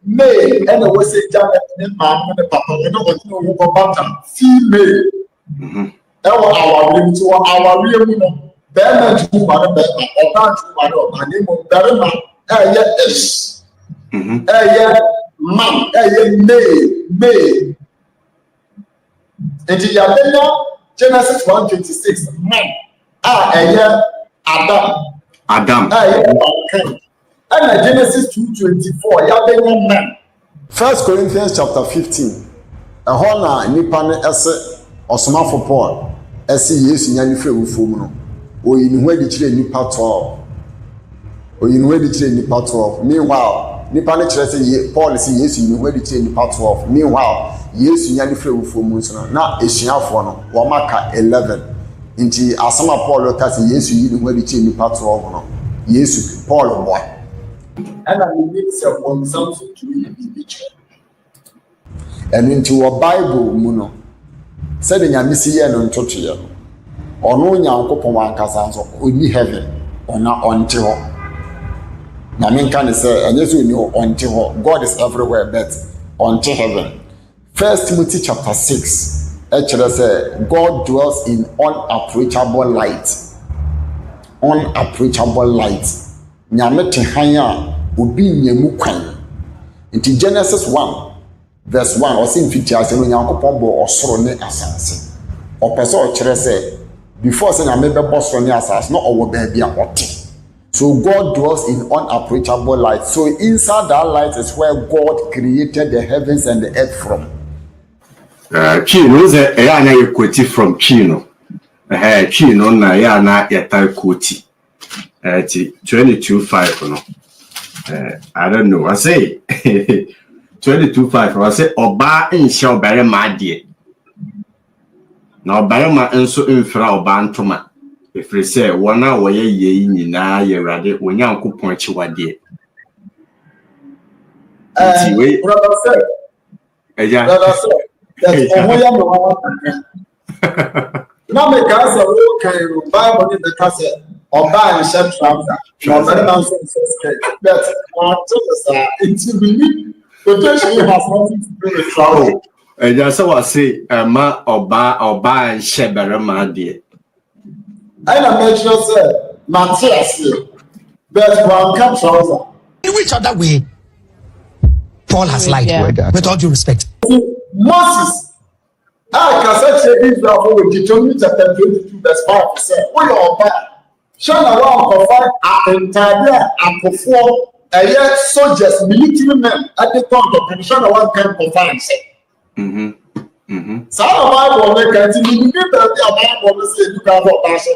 male, and I was a Janet and Mom and the Papa, and I was no about female. Our ring to our real woman, Bernard, who are better, or not, my name of Berman, yes, man, male. And the Genesis 1:26, man, Adam, and Genesis 2:24, man. 1 Corinthians chapter 15. A honor nipa esse osomafo Paul esse Yesu nyane frɛ wufom no. Oyinu hwadi kire nipa 12. Meanwhile, nipa ne kyerɛ sɛ Paul sɛ Yesu nyane hwadi kire nipa 12. Meanwhile, Yesu nyane frɛ wufom nso no na esuafo no wo maka 11. Nti asama Paul ka sɛ Yesu nyane hwadi kire nipa 12 no. Yesu Paul boa. And I need some something to be church. And into a Bible muno said in Yamisi and Totia or no Yankopon Casanso only heaven or not until Namin can say, and yes, we know until God is everywhere, but until heaven. 1 Timothy chapter 6 actually say God dwells in unapproachable light. Unapproachable light. Nyamete hanya obi nyemu kwan. Into Genesis 1. Verse 1 or sin feature as no Yankopon bo osoro ne asase. O pese o kire say before say na me be osoro ne asase no owo ba bia ote. So God dwells in unapproachable light. So inside that light is where God created the heavens and the earth from. Chino ze ya na equity from Chino. Chino na ya na eta quote. 22:5 no. I don't know. I say 22:5. I say Oba in shall bury my dear. Now bury my enso infra Oba Antoma. If they say 1 hour ye na ye ready when you point you dear. Brother sir. Brother sir. That's all now make us a okay Bible in the cassette. Oba and share trouser. But it's believe potentially has nothing to do with trouble. And that's what I say, ma Oba and share my dear. I don't mention sir, Matthias here. But one can trouser. In which other way Paul has lied, with all due respect? Moses, I can say Israel for Deuteronomy chapter 22, verse 5 said, we are bad. Shana wa confirm entire perform soldiers, military men at the point of Shana one can confirm say. So Bible make it you need the Bible say you can go bash.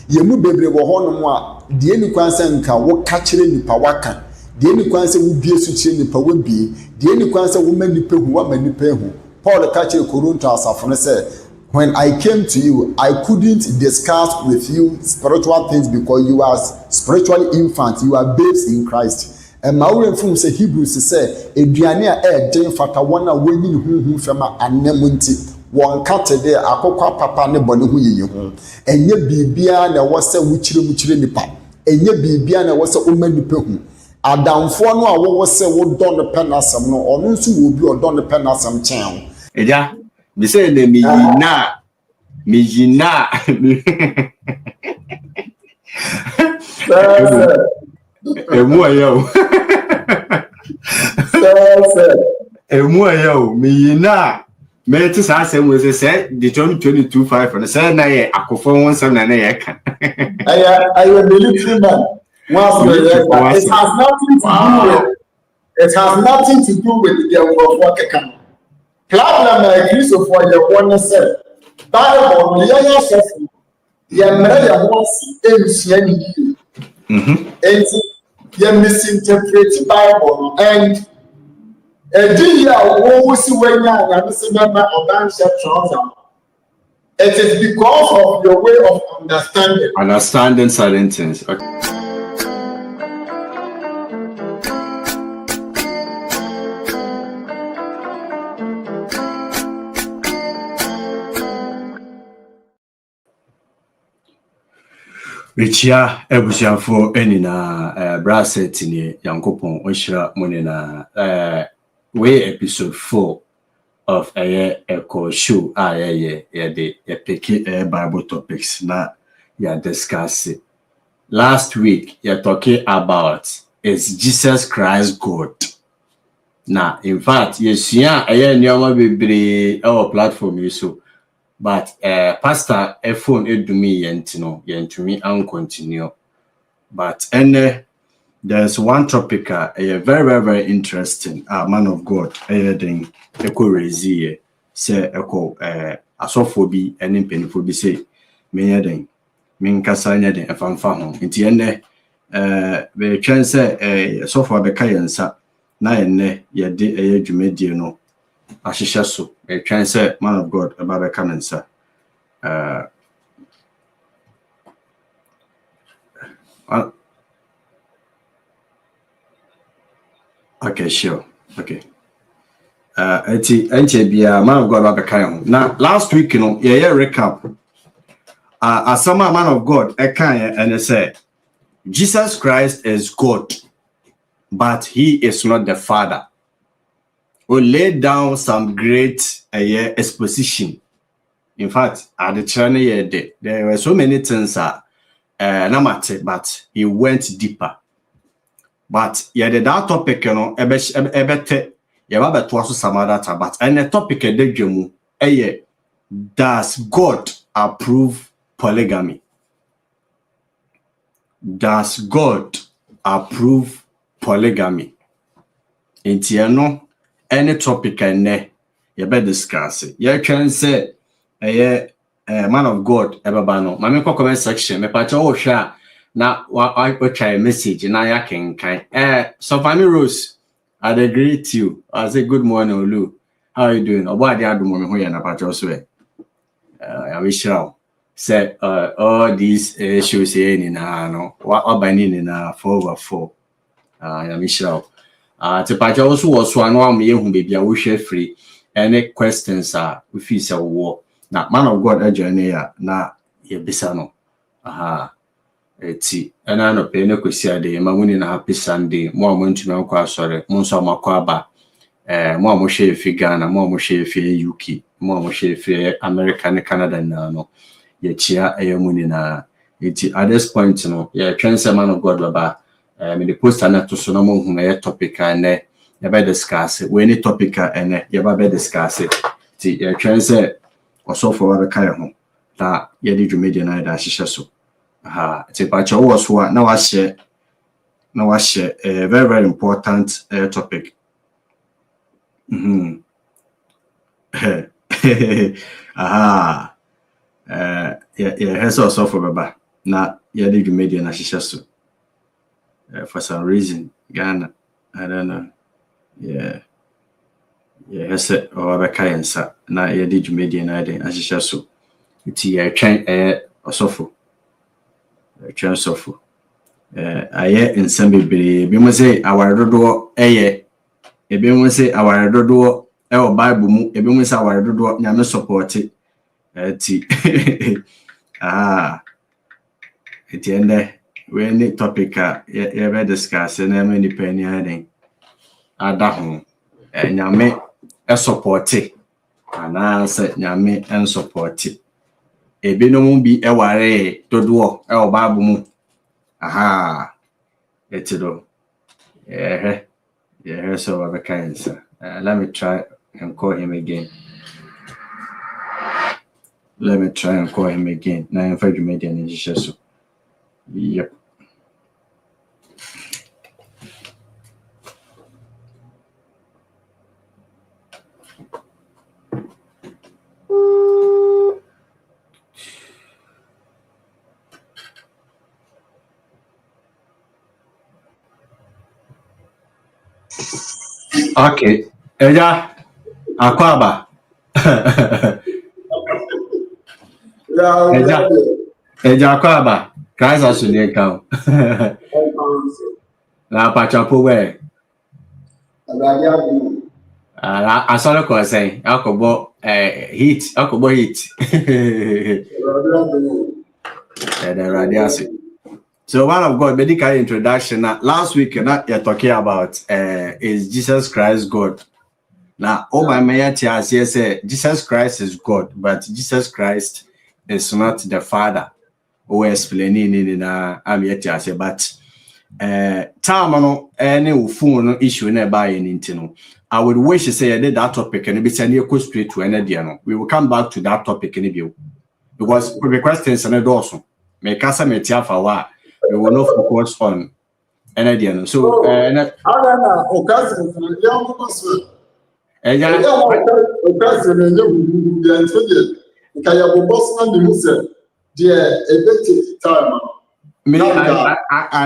Yemu bebre wo ho no mo a de ni kwan se nka wo ka kire nipa waka de ni kwan se wo bie su kire nipa wo bie de ni kwan se wo ma nipa hu wa ma nipa hu. Paul ka kire Korinto asafo ne say when I came to you, I couldn't discuss with you spiritual things because you are spiritual infants, you are babes in Christ. And my own from say Hebrews say, Adriania den fata one when you fema anemunti, one cat there, a cocoa papa ne boni who you. And ye be biana was a witchy nipa, and ye be biana was a woman nipu. A down for no, I was say, would don the penasam no, or no, so will be or don the penasam town. Me say ne me yina emu ayo me yina me ti sa asem we say the 22:5 and say na ye akofo won sam na ye ka I military man it has nothing to do with the work can. Problem Christopher for the one said Bible ya so ya mere ya ho si ensia ni and ya misinterpret Bible and wo si wanya ya se mema oban share trouser. It is because of your way of understanding certain things. Okay. Richia ebusiafo enina bracket ni yankopon onhira monena we episode 4 of a echo show the pick Bible topics na ya discuss it. Last week you're talking about is Jesus Christ God. Now in fact yes yeah nyoma bebre our platform you so but pastor a phone edumi yentino yentumi and continue but there's one topic very very very interesting man of God then echo raise say echo asofobi and penifo bi say me den minkasa nya den afamfa ho nti be twen say sofo be kayensa na ye de dwumadie no ahihye so be twen say man of God aba be kamensa okay sure okay enti bia man of God aba be kayen ho na last week no ye recap asama man of God ekan and say Jesus Christ is God, but he is not the Father. We laid down some great exposition. In fact, at the channel there were so many things but he went deeper. But that topic, some other but and the topic does God approve polygamy? Does God approve polygamy? Intiano any topic you better discuss it. You can say man of God ebabano. Mami ko comment section me pa cho sha na I try message na ya kan. So Family Rose, I agree with you. I say good morning Olu. How are you doing? Oba dia do mo me ho ya na pa cho so I wish you say all these issues here in no what binding in 4/4 ya Michelle te pa also was one am ye hu bebia wo hwe free any questions we feel say wo na man of God journey ya na ye bisa no eti ana no pe ne kwesi ade ma woni na happy Sunday mo amontumi akwa asore mo nso amakwa aba mo amohwe fi Ghana mo amohwe fi UK mo amohwe fi America ne Canada na no chia ayamuni na iti at this point no man of God baba me the poster na to so no mo hu na topic na ya be discuss we any topic na ya ba be discuss ti transfer also for the kai ho ta ya di dwumedi na da hihye so ti pa cha wo so na wa share a very very important topic has also for baba na ya did media na shisha so for some reason Ghana I don't know has or baka yensa na ya did media na den ashisha so ti ya twen also for aye nsem bebre bi mo say awaredodo e bi mo say awaredodo e o Bible mu e bi mo say awaredodo nyame support eti eti ende we any topic you be discuss na me ni pani aden ada ho nyame support ana say nyame support ebi no mu bi ware dodo e o Bible mu eti do so we can say let me try and call him again. Let me try and call him again. Now I'm afraid you made an issue. Yep. Okay. Eja akwaba. Eja akwaba. Christ has to come. La pachapo we. I saw the cause say akobo heat. The radiasi. So man of God, medical introduction. Last week, you're talking about is Jesus Christ God? Now, all my mayor say Jesus Christ is God, but Jesus Christ is not the Father. Or explaining in I'm yet to say, but time no any phone issue nearby in Intino. I would wish to say I did that topic and be send you straight to any. We will come back to that topic in a view because the questions and also make us a metia for what we will not focus on any. So, I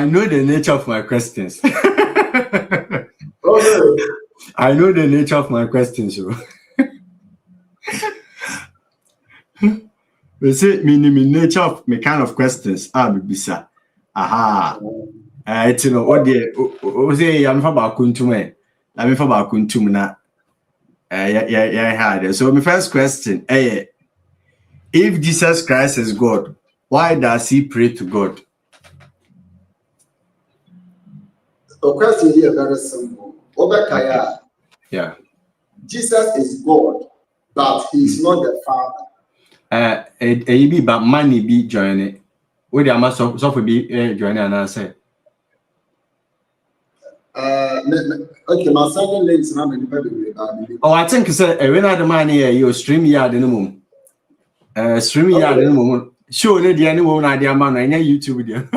know the nature of my questions. I know the nature of my questions. We say nature of my kind of questions. Bisa. Aha. It's you know what the say I'm for about kuntum. I'm for about kuntum na. Yeah. So my first question, if Jesus Christ is God, why does he pray to God? The question here is very simple. Yeah. Jesus is God, but he is not the Father. Be but money be joining. Would the must so be joining and answer? Okay, my second link is not many. Oh, I think it's when I the money you stream yard in the moon. Stream yard in the moment. Sure, the any woman idea man, I know YouTube video.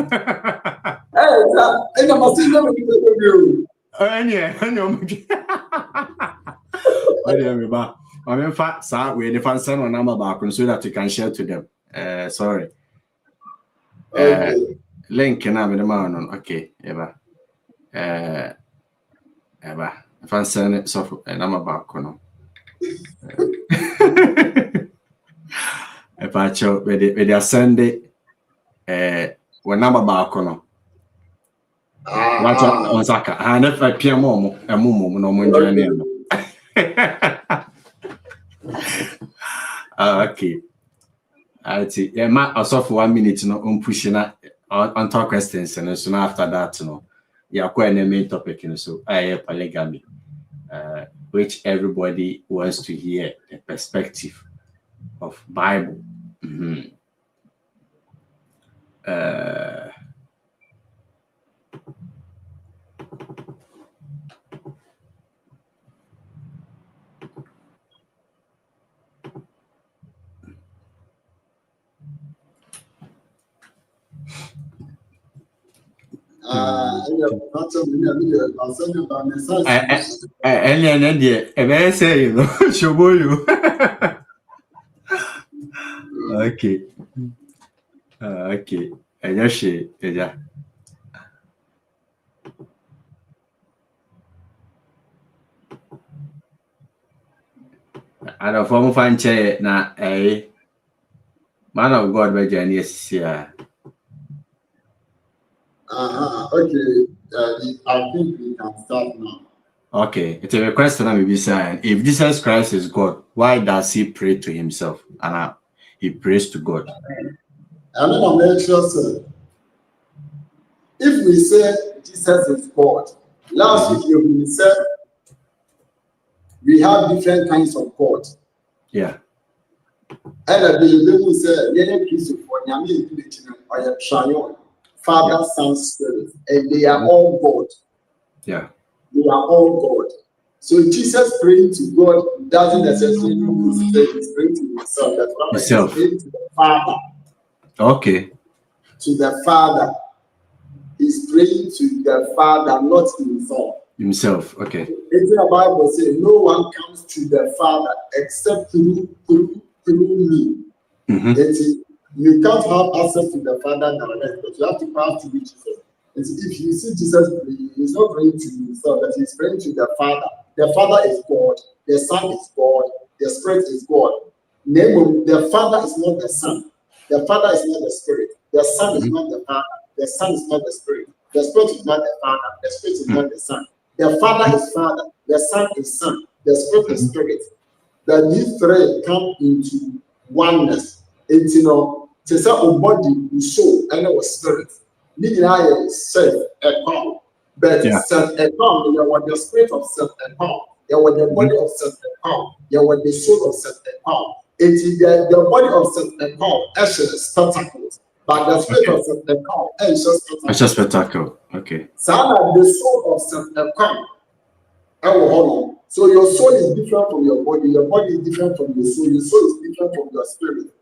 I must see them you. I know. I'm in fact, sir, we define some number back so that you can share to them. Sorry. Link can have the man on. Okay, Eva. If I send it, so a number back on. If I show with the Sunday, when number back on. What's on Saka? And if I PM Momo, a Mumu, no more. Okay. I see. Yeah, ma also for 1 minute, pushing on talk questions, and soon after that, yeah, quite a main topic, so polygamy, which everybody wants to hear the perspective of Bible. Okay. Okay. Yeah. I don't form fan chair na man of God by Janice here. Okay. I think we can start now. Okay, it's a question I may be saying. If Jesus Christ is God, why does he pray to himself? And he prays to God. I mean, I'm not sure, sir. If we say Jesus is God, last week we said we have different kinds of God. Yeah. And we say, Father, Son, Spirit, and they are all God. Yeah. They are all God. So Jesus praying to God doesn't necessarily mean he's praying to himself. That's why he's praying to the Father. Okay. To the Father. He's praying to the Father, not himself. Himself, okay. It's the Bible says no one comes to the Father except through me. You can't have access to the Father direct, but you have to pass through Jesus. If you see Jesus praying, he's not praying to himself, but he's praying to the Father. The Father is God, the Son is God, the Spirit is God. The Father is not the Son, the Father is not the Spirit, the Son is not the Father, the Son is not the Spirit, the Spirit is not the Father, the Spirit is not the Son. The Father is Father, the Son is Son, the Spirit is Spirit. That these three come into oneness. It's to say a body, soul, and our spirit. Nina self account, but self account, you want the spirit of self account, you want the body of self account, you want the soul of self account. It is the body of self account as spectacles, but the spirit of self account is just spectacle. Okay. So the soul of self account. So your soul is different from your body is different from your soul is different from your spirit.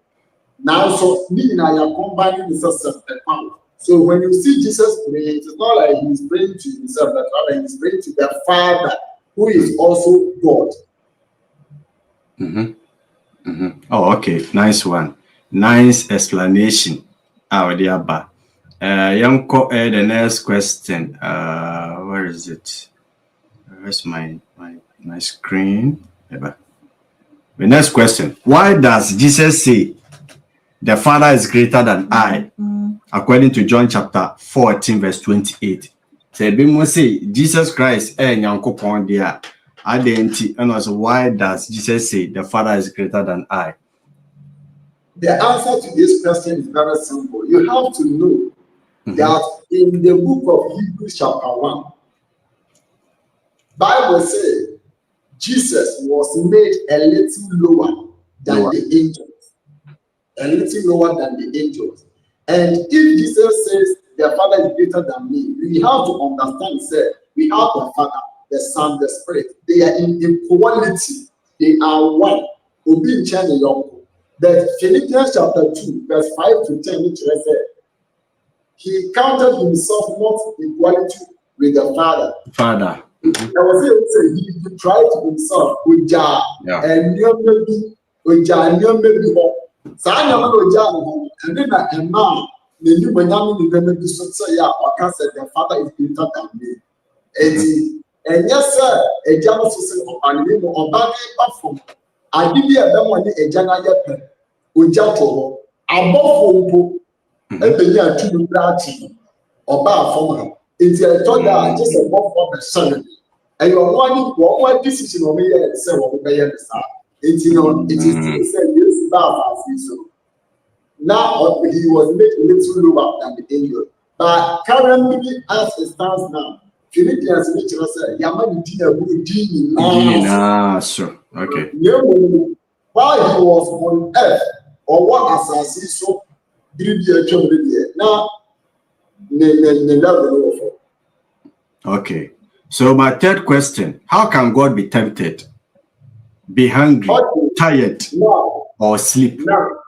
Now, so meaning I am combining the self account. So when you see Jesus praying, it's not like he's praying to himself, but rather he's praying to the Father, who is also God. Oh, okay. Nice one. Nice explanation. The next question. Where is it? Where's my screen? The next question. Why does Jesus say the Father is greater than I? According to John chapter 14, verse 28. Say Jesus Christ nyankopon dia identity, and also why does Jesus say the Father is greater than I? The answer to this question is very simple. You have to know that in the book of Hebrews chapter 1, Bible says Jesus was made a little lower than the angels. A little lower than the angels. And if Jesus says the Father is greater than me, we have to understand, say, we have the Father, the Son, the Spirit. They are in equality. They are one. But Philippians chapter 2, verse 5 to 10, which I said, he counted himself not equality with the Father. Father. I was able to say he tried to himself with Jah and maybe with Jah and maybe and then a man the new Benjamin say the Father is greater than me. And yes, sir, a Jama system of name or body platform. I did be a one a Jana Yapen with Jato above a Benya to Brati or bar former. It's a thought that just above 4%. And you are one decision of me and say what we pay the star. It is still saying yes, so. Now he was made a little lower than the angel. But currently, as it stands now, Philippians said, Yamani sure. Okay. While he was on earth, or what as I see so, now, okay. So my third question, how can God be tempted, be hungry, tired, or sleep? Now,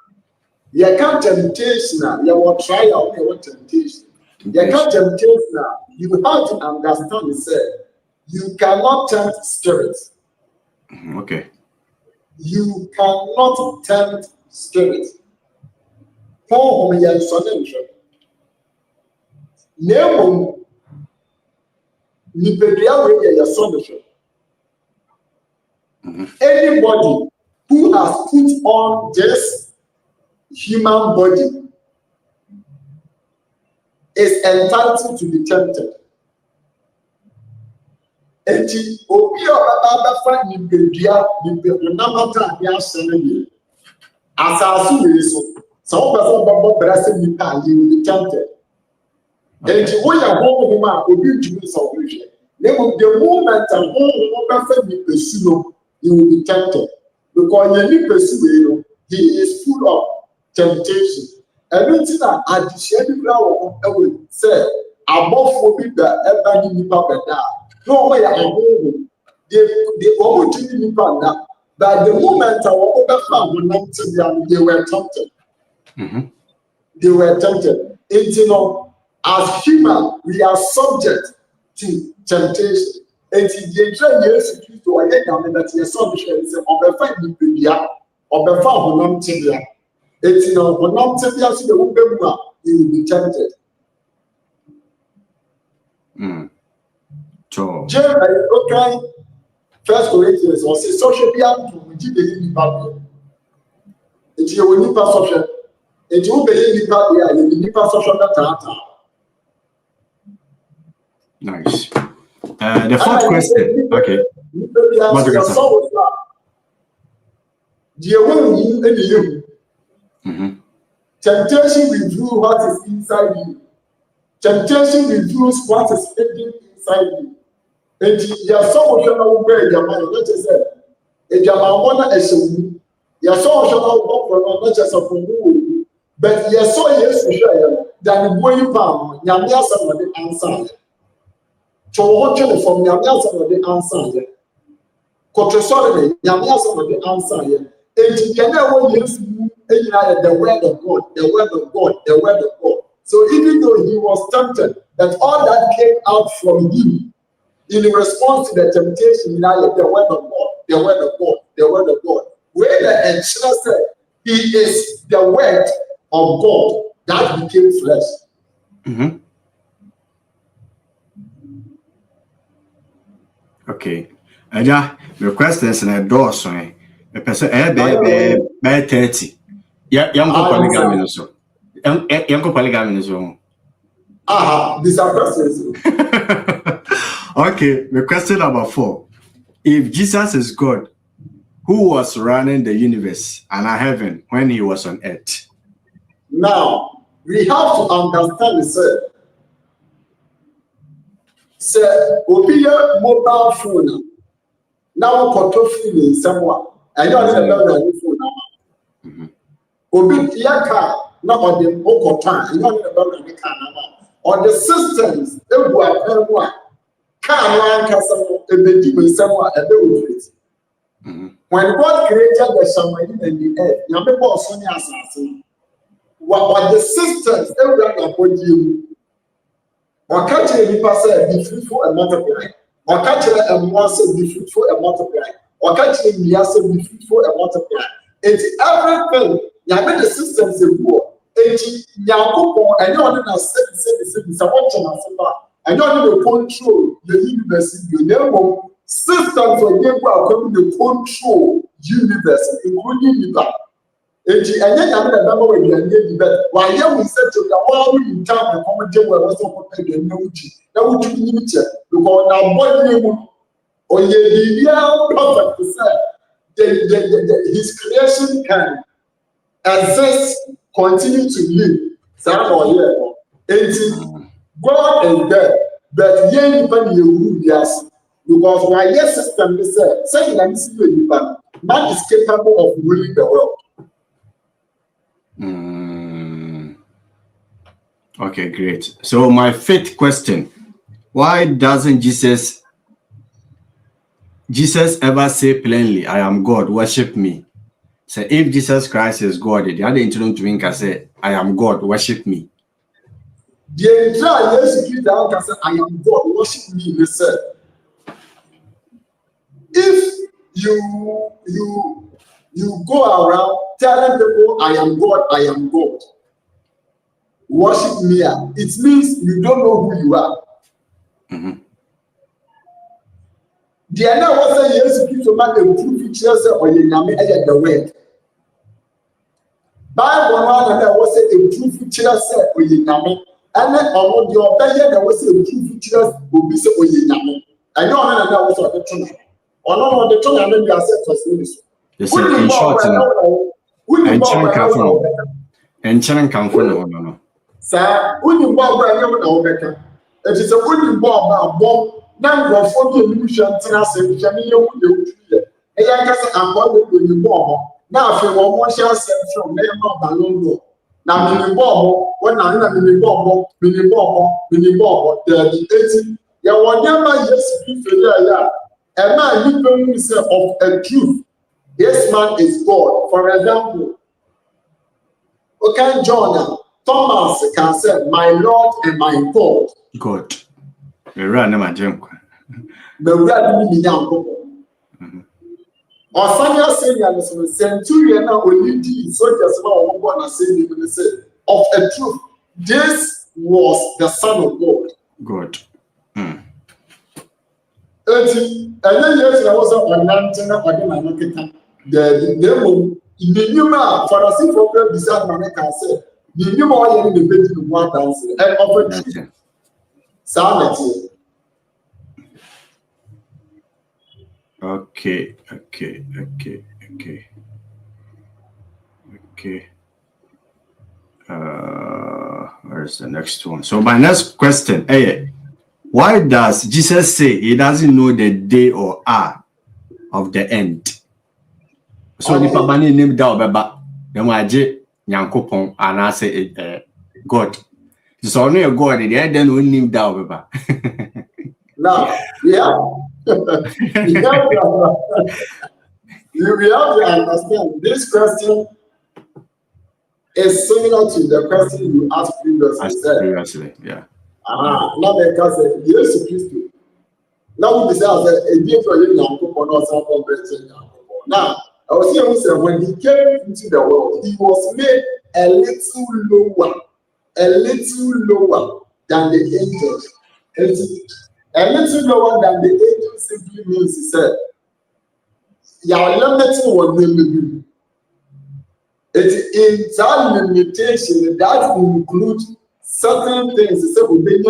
you can't temptation, you will try out your temptation. You can't temptation, you have to understand it, sir. You cannot tempt spirits. Okay. You cannot tempt spirits. Anybody who has put on this human body is entitled to be tempted. And some person you will be tempted. And when you are home, you will be salvation. The moment you will be tempted. Because he is full of temptation. Everything that additional I will say above for people ever need no way I home. They almost didn't that. But the moment I they were tempted. They were tempted. And as human, we are subject to temptation. And the Jesus Christ or that your submission is on the fight with the or the farm will not tell you. It's will not tell you the woman you will be tempted. Okay. First Corinthians or say social being to the Bible. It's your new perception. It's you believe in the new perception that. Nice. The fourth question. Okay. Temptation will do what is inside you Temptation reveals what is hidden inside you. And you saw what you know where your mind, not just that. If your man wanna assume, you saw what you know, not just a fool, but you saw yes, we share that the boy palm, Yamia somebody answer. To watch it from Yamia somebody answer. Sorry, Yamia somebody answer. And you can never use the word of God, the word of God, the word of God. So even though he was tempted, that all that came out from him in response to the temptation, the word of God, the word of God, the word of God. Where the engineer said, he is the word of God that became flesh. Mm-hmm. Okay. Aja, the questions in a door, so a person, by 30. Yeah, young polygamy, so. Young polygamy, so. These are questions. Okay, the question number 4. If Jesus is God, who was running the universe and heaven when he was on earth? Now, we have to understand the say, be a mobile phone. Now, control phone in someone. I know I don't phone now. Obi your car, not on the local time. I know about the car now. On the systems, they were car line customer, a baby with someone a bit. When God created the submarine and the earth, you remember also the assassin. What the systems, they were upon you. Or catch a person, be fruitful and multiply. Or catch a monster, be fruitful and multiply. Or catch a miasa, be fruitful and multiply. It's everything. You have the systems in war. It's Yakupo, and you want to say, someone and you want to control the universe. You know, systems are able to control universe, including you. Eti enye nyame na baba we dia nye bi wa ye we set to the all in time and come je we was so pay the no uchi na uchi ni ni che because na body mu oye bibia prophet say his creation can exist, continue to live that or here eti God is there but ye ni pa ni ewu bias because why yes system be say na see you man is capable of ruling the world. Okay, great. So my 5th question: why doesn't Jesus ever say plainly, "I am God, worship me"? So if Jesus Christ is God, the other incident to him say, "I am God, worship me." The entire yes, say, "I am God, worship me." He said, if you go around telling people, "I am God, I am God, worship me," it means you don't know who you are. The other was saying, yes, people make a true picture or you name the word. Bible one that was a true picture or you name, and then on your belly there was a true picture will be so or you name. I know that was on the tunnel. Or not on the tunnel, and then you are set for service. In short, and Chanan come from no. Sir, when you bought brand new better. It is a wooden ball, bomb, number of 40 illusions, and I said, Jamil, a young cousin, I'm going with you bomb. Now, if you want more shells from there, not balloon. Now, mini bomb, when I am mini bomb, the 80. You will never yes, be failure. A man you know himself of a truth. This man is God. For example, okay, John, Thomas can say, "My Lord and my God." God. We run my junk. The red meaning or Sanya saying, "Centurion, only the soldiers were born and saying, of a truth, this was the Son of God." God. And then yes, I was on Nantana again. The devil in the human for a simple bizarre man can say, the human oil in the bed to one dance and offer sanity. Okay. All Where's the next one? So my next question, why does Jesus say he doesn't know the day or hour of the end? So the Pabani named Dalbaba, the Maji Yankopon, and I say God. So only a God, the end then we named Dalbaba. Now, yeah. We have to understand this question is similar to the question you asked previously. Yeah. Now the question, yes, Christ. Now we say, a gift for you, or something better. Now, I was here who said when he came into the world, he was made a little lower than the angels. A little lower than the angels simply means, he said, you are limited what we do. It's in that limitation that includes certain things. He said, obeying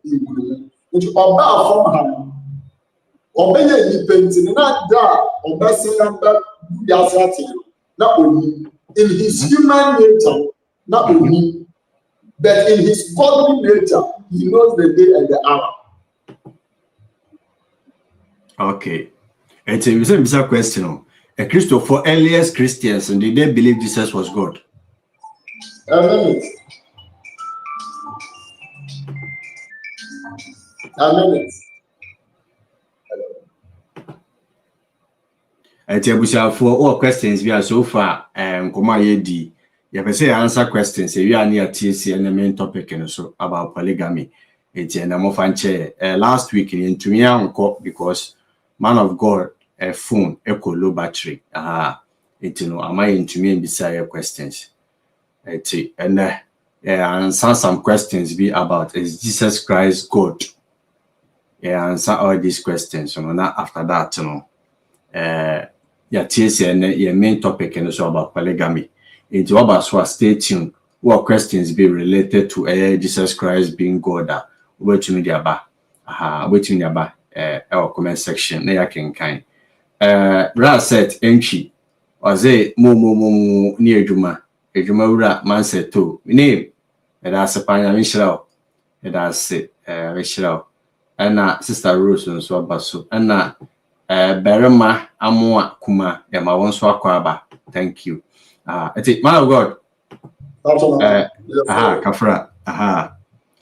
you, which about from him. Obeying depends not that, obeying number, not only in his human nature, not only, but in his godly nature, he knows the day and the hour. Okay. It's a bizarre question. A Christopher, earliest Christians, and did they believe Jesus was God? A minute. For all questions we are so far, you say answer questions. We are near TC and the main topic and so about polygamy. It's an amofanche last week into me because man of God a phone echo low battery. Am I into me beside questions? And answer some questions be about is Jesus Christ God? Answer all these questions. Not after that, TC and your main topic and so about polygamy. It's about so stay tuned. What questions be related to Jesus Christ being God? Wait to me waiting about our comment section. Now can kind. Ra said entry or say mo near Juma. Ejuma man said to name. And that's a pioneer Michelle. And that's it, Michelle. And Sister Rose and so basso. And Berema Amua Kuma, Emma once Wakwaba. Thank you. It's it, man of God. Kafra.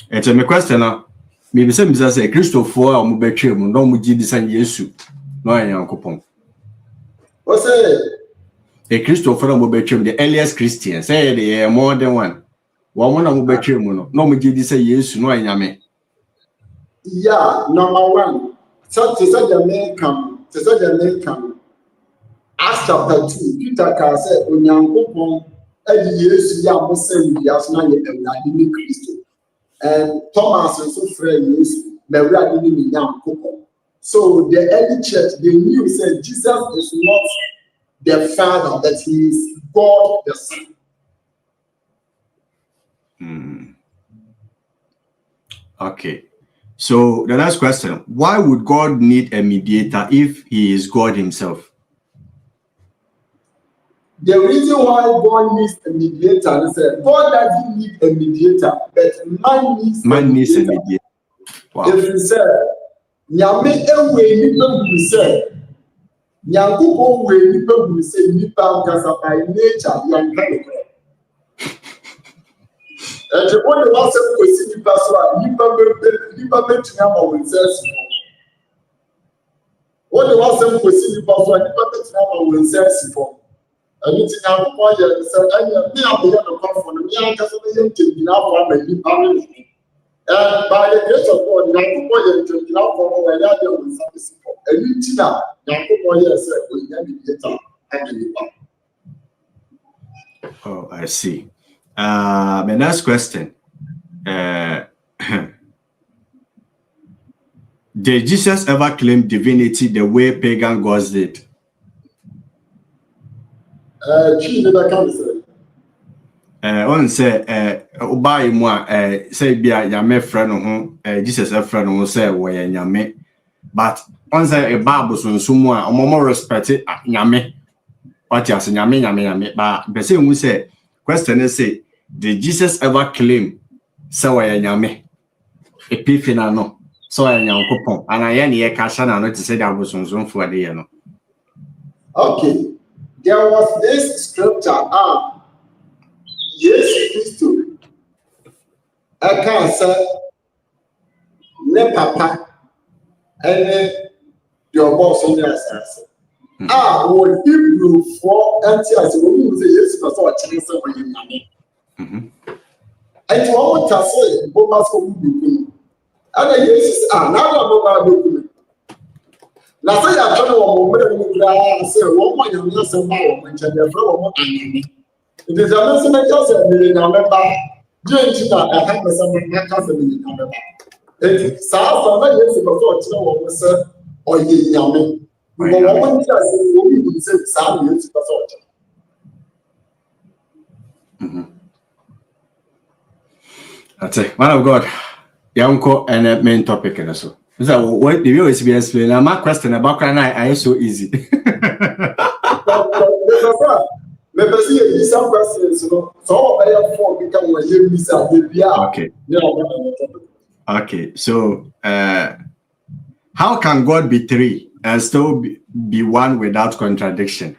It's a question now. Maybe some say Christopher or Mubetrim, no Mujidis Yesu. No, I am coupon. What's it? A Christopher Mubetrim, the earliest Christians, say they are more than one. One of Mubetrim, no Mujidis Yesu, no, I am. Yeah, number one. So to say the main come. Acts chapter 2, Peter can say, Onyankopon, Yesu ya Muslim, Yasna, and Christ. And Thomas also friend Yesu, Mary didn't Yankopon. So the early church, they knew, said Jesus is not the Father, that he is God the Son. Okay. So the last question, why would God need a mediator if he is God himself? The reason why God needs a mediator is that God doesn't need a mediator, but man needs a mediator. Wow. If you say, Nyame ewe nipa wu say, Nyankopon we nipa wu say nipa nkasa by nature yankane ko. The one was say nipa so nipa betumi ama wo nsense. What the was say nipa so nipa betumi ama wo nsense for. And it's in our point, so I am the comfort, me and just taking out for my family. And by the grace of God, Nakupo is taking out for my other with some support. And you Tina, Nakupo is we have the Oh, I see. My next question. Did Jesus ever claim divinity the way pagan gods did? On say buy more say be a yame friend Jesus a friend say we yame, but on say a Bible so sumo more respect yame what you say yame but the same we say question is say did Jesus ever claim So why nyame epifina no so why nyankopon ana ye ne ye kasha na no te say da bosonson fu ade ye no. Okay, there was this scripture yes Christo I can say ne papa and your boss on your sense. What Hebrew for anti-as we say yes because our chance of money. And what I say, what must we do? And yes, now I'm na say ya tell wo mo mo kra say wo mo yan na say ba wo mo nche de fra wo mo anyame it is a message that say me na member je na I have some na ka say me na member it sa so na yes ko so tell wo mo say oye nyame wo mo nche say wo mi say sa me yes ko so That's it. Man of God, Yanko and main topic and so. So what the always be explain. Now my question about crying I so easy. me see some questions so I for become a year visa okay. Okay. So how can God be three and still be one without contradiction?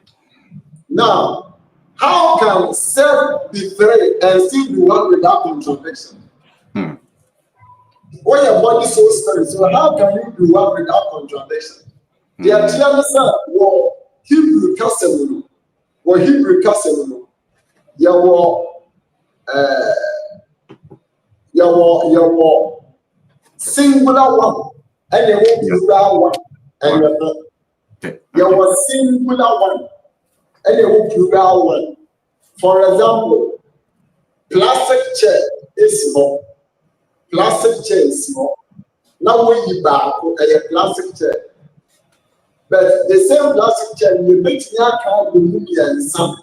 Now, how can self be three and still be one without contradiction? When your body so spirit, so how can you be one without contradiction? The idea is that Hebrew custom, your singular one, and you will plural one, and your singular one, and you will plural one. For example, plastic chair is small. Plastic chair is small. Now when you back a plastic chair, but the same plastic chair you make your car the movie and some.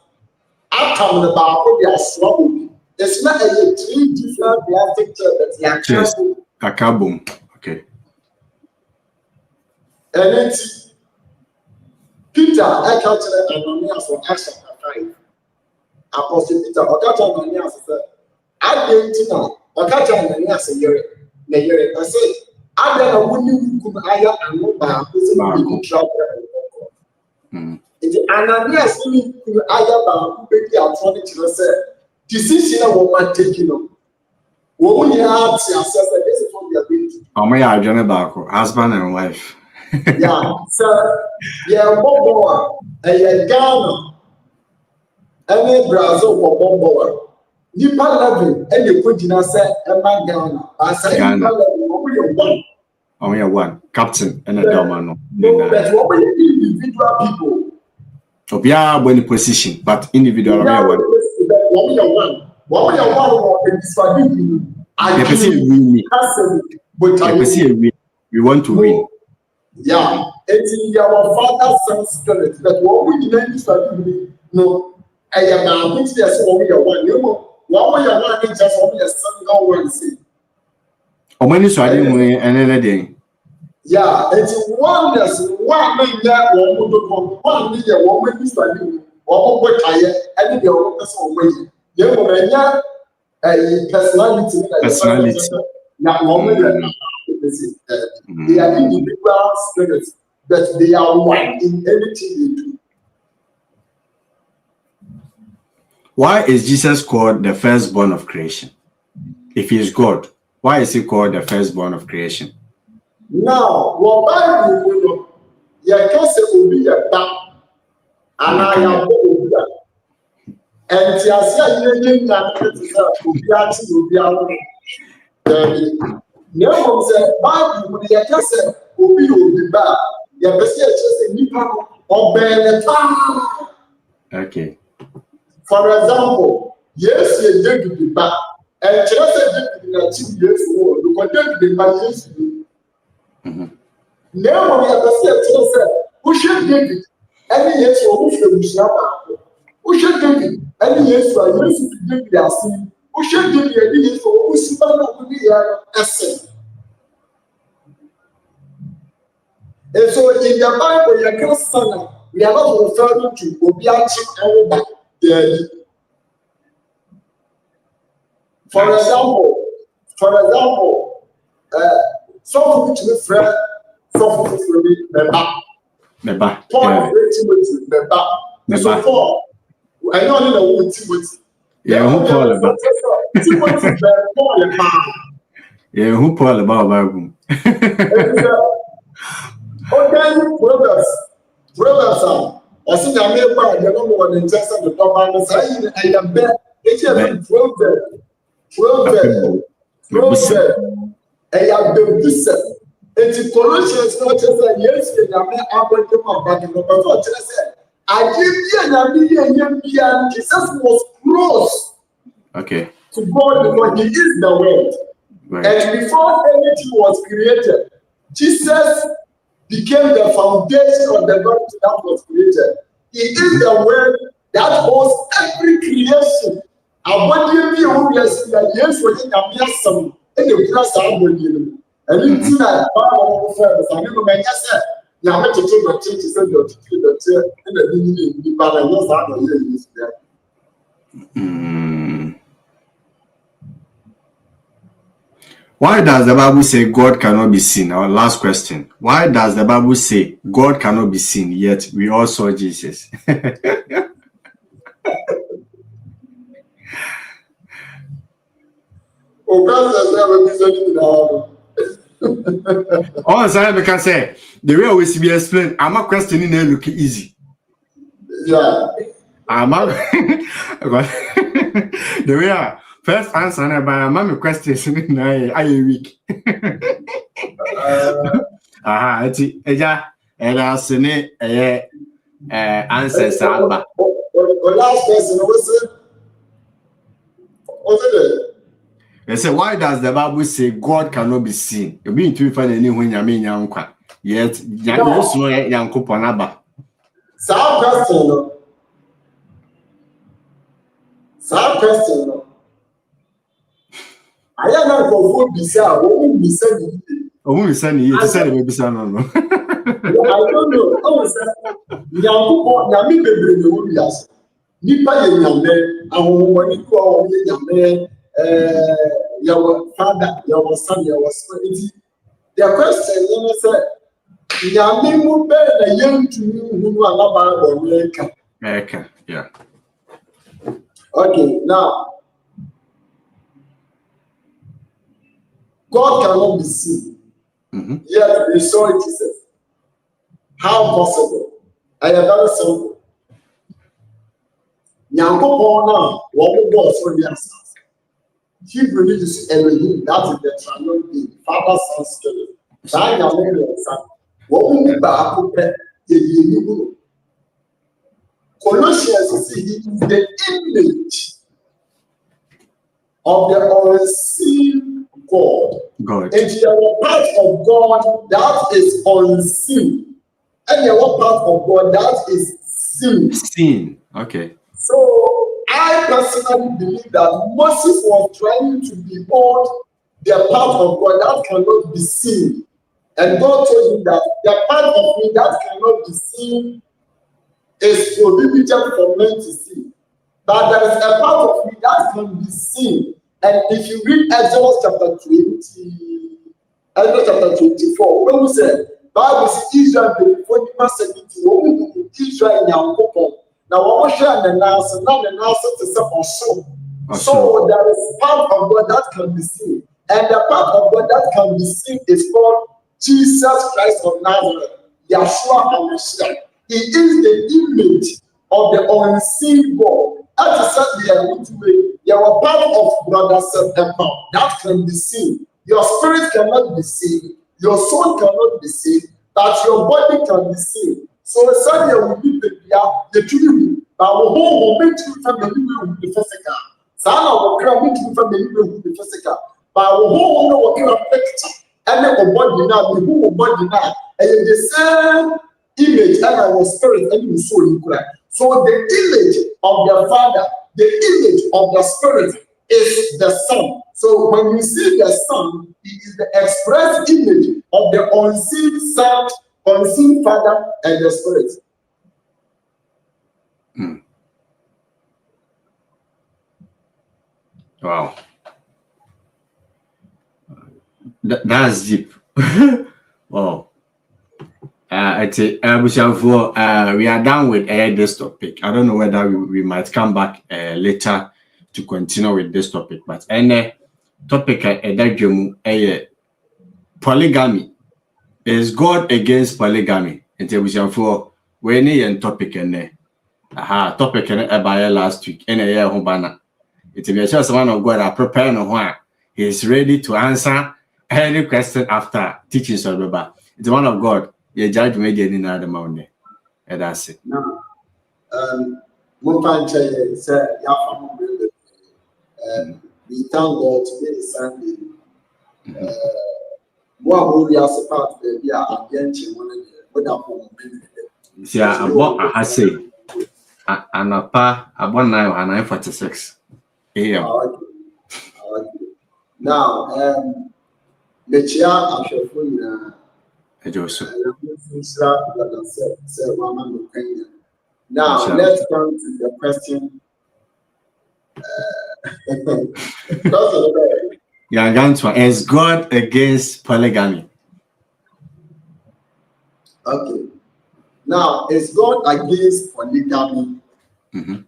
I come about with your swallow. It's not a 3 different plastic chair that you Yes. Kakabum. Okay. And it's Peter, I catch it Ananias for Acts chapter 5. Apostle Peter, I catch Ananias said, I didn't know. I catch Ananias a year. I say, I don't know when you could hire and no bar who's a trouble. It's Ananias who could hire bar who be electronic to say, decision a woman taking them. Woman, you have to assess that this is what we are going to do. Oh, my husband and wife. Yeah, so yeah, Boboa, and Ghana, and Brazil for Boboa. Nipa level, and you put in a set, and my Ghana. I say, Nipa level, we are one. Oh, yeah, one captain and a domino. No, but what we individual people. So, yeah, when position, but individual, we are one. What we are one. What we are one, and it's for you. I can see but we want to win. Yeah, it's in our father's son spirit that what we need to do. No, I am now going to say what we are one. You know, what we are one is just what we are single one. See, how many so I didn't win another day? Yeah, it's oneness. One man that one million, 1 million is to do. One more tired, and the other person way. You know, a personality. Now, 1 million. They are individual spirits, but they are one in everything they do. Why is Jesus called the firstborn of creation? If he is God, why is he called the firstborn of creation? Now, what Bible will know, you can say will be a back, and I am over. And you say you will be actually Never say Bible when you just say will be back. You just say nipa okay. For example, yes, you did be back. And just say David yes, because David yes. Never you say who should David? Any yes, who should who should David? Any yes, you David as who should David? Any yes, who should be And so in the Bible, you can say we are not referring to Obiachi and there. For example, For example, some which we friend, some which we member. Paul Timothy member. So Paul, I know the word Timothy. Yeah, who Paul about? Timothy Paul member. Yeah, who Paul about Bible? Okay, brothers are. I see that me by the number one in Texas the top man say I am bet. It's a proverb. I am the decent. It's Colossians not just say yes, I am able to come back in the but just say I give you and Jesus was close. Okay. To God because he is the word. Right. And before anything was created, Jesus became the foundation of the world that was created. He is the word that holds every creation. And what you feel blessed that yes, when you can be some in the class of you. And you see that Bible first, and you may just say, now what you do the church is in the church in the beginning, but I know that Why does the Bible say God cannot be seen? Our last question. Why does the Bible say God cannot be seen, yet we all saw Jesus? Oh, sorry, because say the way we be explained, I'm not questioning it look easy. Yeah. I'm not the way first answer by a mommy questions I week. And I'll send it answers. Last question was it? They say, why does the Bible say God cannot be seen? You mean to find any when you mean yankwa? Yet, yanko panaba. Some question. I am not for food bizarre. Won't be said. Oh, we send you to say maybe son. I don't know. Oh, sir. Yami baby, the wood yes. Nipa yame, and when you go yame, your father, your son, your spirit. The question is, Yami will bear a young to you who are about the America. Yeah. Okay, now. God cannot be seen. Yet we saw it, Jesus. How possible? I am very simple. Nyankopon now, what God so the answer. Hebrew is Elohim, that is the triune being, Father, Son, Spirit. That Nyankopon son. What we need back up the Colossians he is the image of the unseen God. And you are part of God that is unseen. And you are part of God that is seen. Seen. Okay. So I personally believe that Moses was trying to behold the part of God that cannot be seen. And God told him that the part of me that cannot be seen is prohibited for men to see. But there is a part of me that can be seen. And if you read Exodus chapter 24, when we say, Bible says Israel before the 70, when we Israel in Yankopon. Now, what we share the answer, not the answer to say also. So there is part of God that can be seen. And the part of God that can be seen is called Jesus Christ of Nazareth, Yeshua HaMashiach. He is the image of the unseen God. As I said there, you are part of Brother September that can be seen. Your spirit cannot be seen, your soul cannot be seen, but your body can be seen. So Sunday will be the truth, but we will make you family with the physical. Sana will come into family with the physical, but we will know what picture and the body now, the whole body now, and the same image and our spirit and your soul in Christ. So the image of the Father, the image of the Spirit is the Son. So when you see the Son, he is the express image of the unseen Son, unseen Father, and the Spirit. Wow. That's deep. Wow. We are done with this topic. I don't know whether we might come back later to continue with this topic, but any topic polygamy. Is God against polygamy? For we need a topic topic about last week in a year hobana. It is just one of God prepare no one. He is ready to answer any question after teaching Solbaba. It's one of God. You judge me in another morning. And that's it. Now, Mumpanche said, we thank God today is Sunday. What we are supposed to be against one. See, I bought a say, and a pa, I bought 9:46 a.m. Now, the chair of your phone. Now, let's come to the question. Is God against polygamy? Okay. Now, is God against polygamy? Mm-hmm.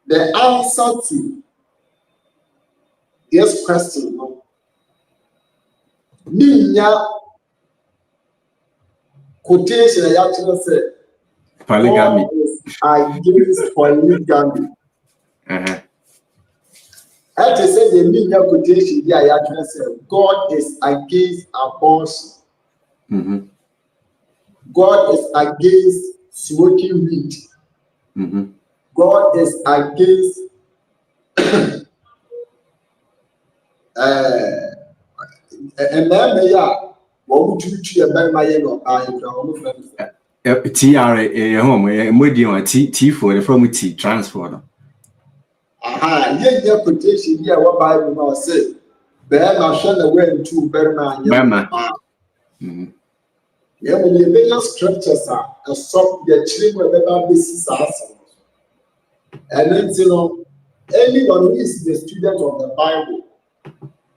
The answer to this question, quotation I actually said polygamy against polygamy. I just said the meaning quotation I actually said God is against abortion. Mm-hmm. God is against smoking weed. Mm-hmm. God is against T for from T transfer. Yeah, quotation here. What Bible now say? Bema shall the way to Berma. Bema. Yeah, when the major scriptures are a sub the children of the basis. And then, anyone who is the student of the Bible,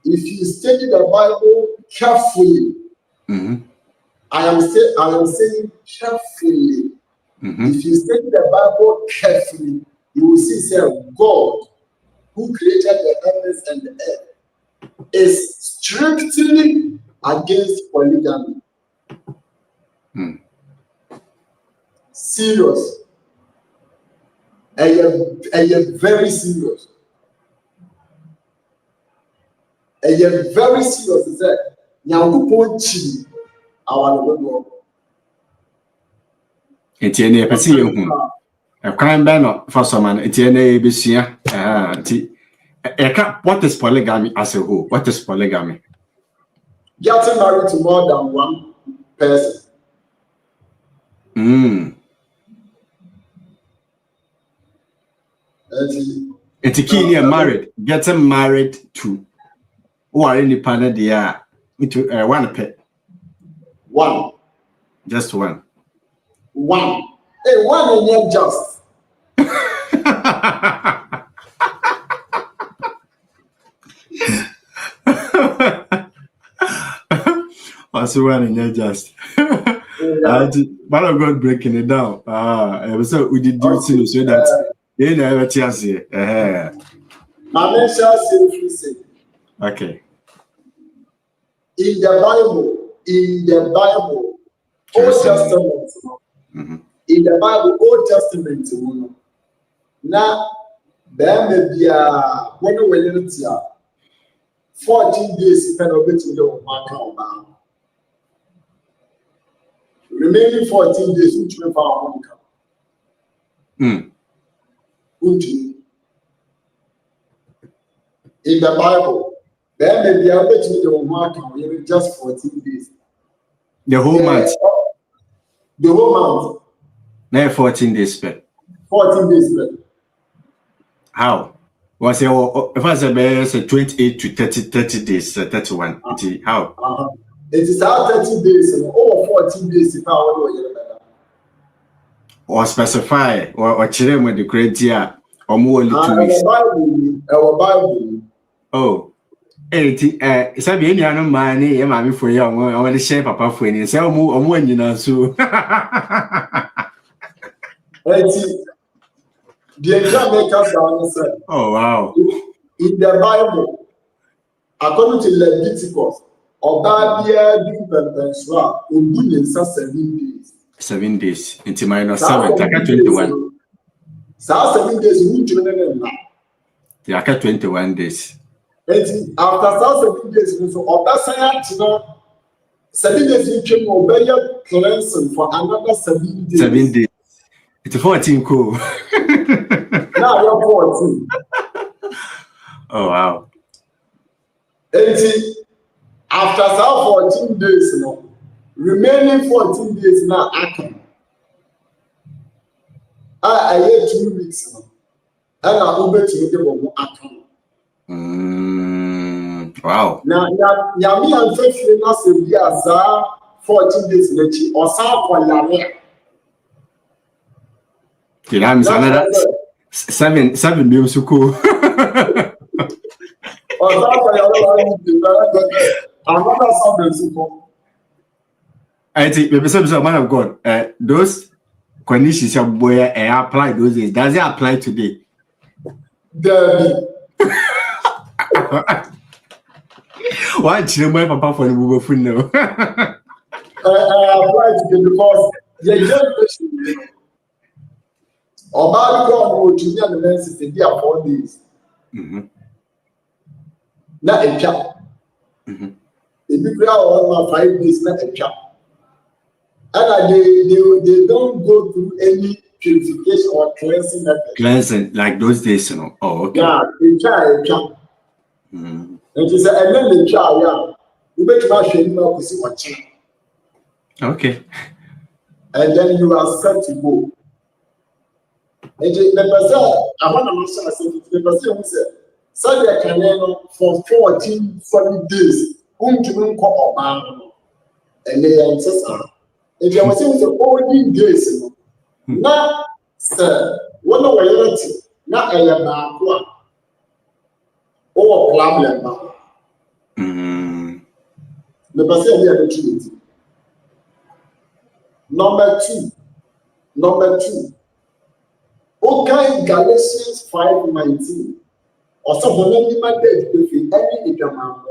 if you study the Bible carefully, I am saying carefully. If you study the Bible carefully, you will see that God, who created the heavens and the earth, is strictly against polygamy. Serious. And very serious. And very serious. Is that Yankupon our Lord. It's any a crime banner for someone. It's any Bessia. What is polygamy as a whole? What is polygamy? Getting married to more than one person. It's a key married. Getting married to who are in the panel they are into one pet. One. Just one. One. Hey, one in your just. Also one in your just. But I'm God breaking it down. So we did do so that they never chance here. Okay. In the Bible, Old Testament. In the Bible, Old Testament. Now, there may be when we live here, 14 days spent of it with the mark. Remaining 14 days, which we found in the Bible, there may be a bit with the mark just 14 days. The whole month. The whole month. No, 14 days spent. 14 days spent. How? Was it if I say 28 to 30 days, 31? How? It is how 30 days over 14 days if I or specify or children with the great year or more than 2 weeks. Our Bible. Oh. Sabi any ano man, mammy for you, I want to share papa for any, so I'm when you know, so. The exam makers down said, oh, wow. In the Bible, according to Leviticus, Obadiah being Pentensra, Udun in 7 days. 7 days, into minus 7, I got 21. So 7 days, you need to know. Yeah, I got 21 days. After 7 days, so of that science, 7 days, you can obey cleansing for another 7 days. 7 days. It's 14 cool. Now you're 14. Oh, wow. After 14 days, remaining 14 days now, I had 2 weeks. And I over to the one account. Wow. Now, Yami and Faithfully not say, yes, 14 days later, or some for Yami. I'm another 7 days to cool. Or some for Yami, another 7 days to cool. I think the person man of God, those conditions where I apply those days, does it apply today? Why did my papa for the Google phone now? I apply today because the generation about God to me and the next is the 4 days. Not a chap. If you pray on 5 days, not a chap. And they don't go through any purification or cleansing method. Cleansing like those days, you know. Oh, okay. Yeah, a child. And she said, and then the child, yeah, you bet my shame now to see what change. Okay. And then you are set to go. And the person, I want to mention, I said, the person who said, Sunday can for 14 solid days, whom to call a man, and they are ancestors. If you was saying the 14 days, now, sir, one of my relatives, not a man, or problem. The person here the truth. Number two. Okay, Galatians 5:19. Or some many mandate if you any exam.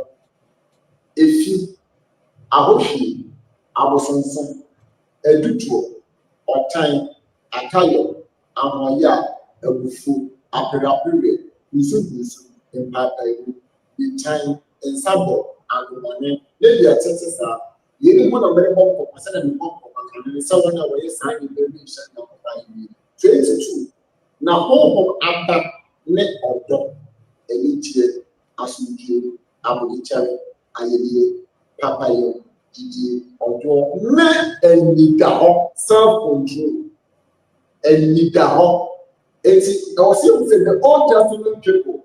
If you aboshi, abosonson, edutuo, or time, atayo, amaya, ebufu, apirapire, nisu, in time, in sabo, and money, maybe a census are. You didn't want to make more percent and more and someone away signing the mission of 22. Now, home after net of dog, each year, as you Abuchari, Ayelie, Papayo, Gigi, or men and Nidaho, self-control, and Nidaho. It's also the Old Testament people.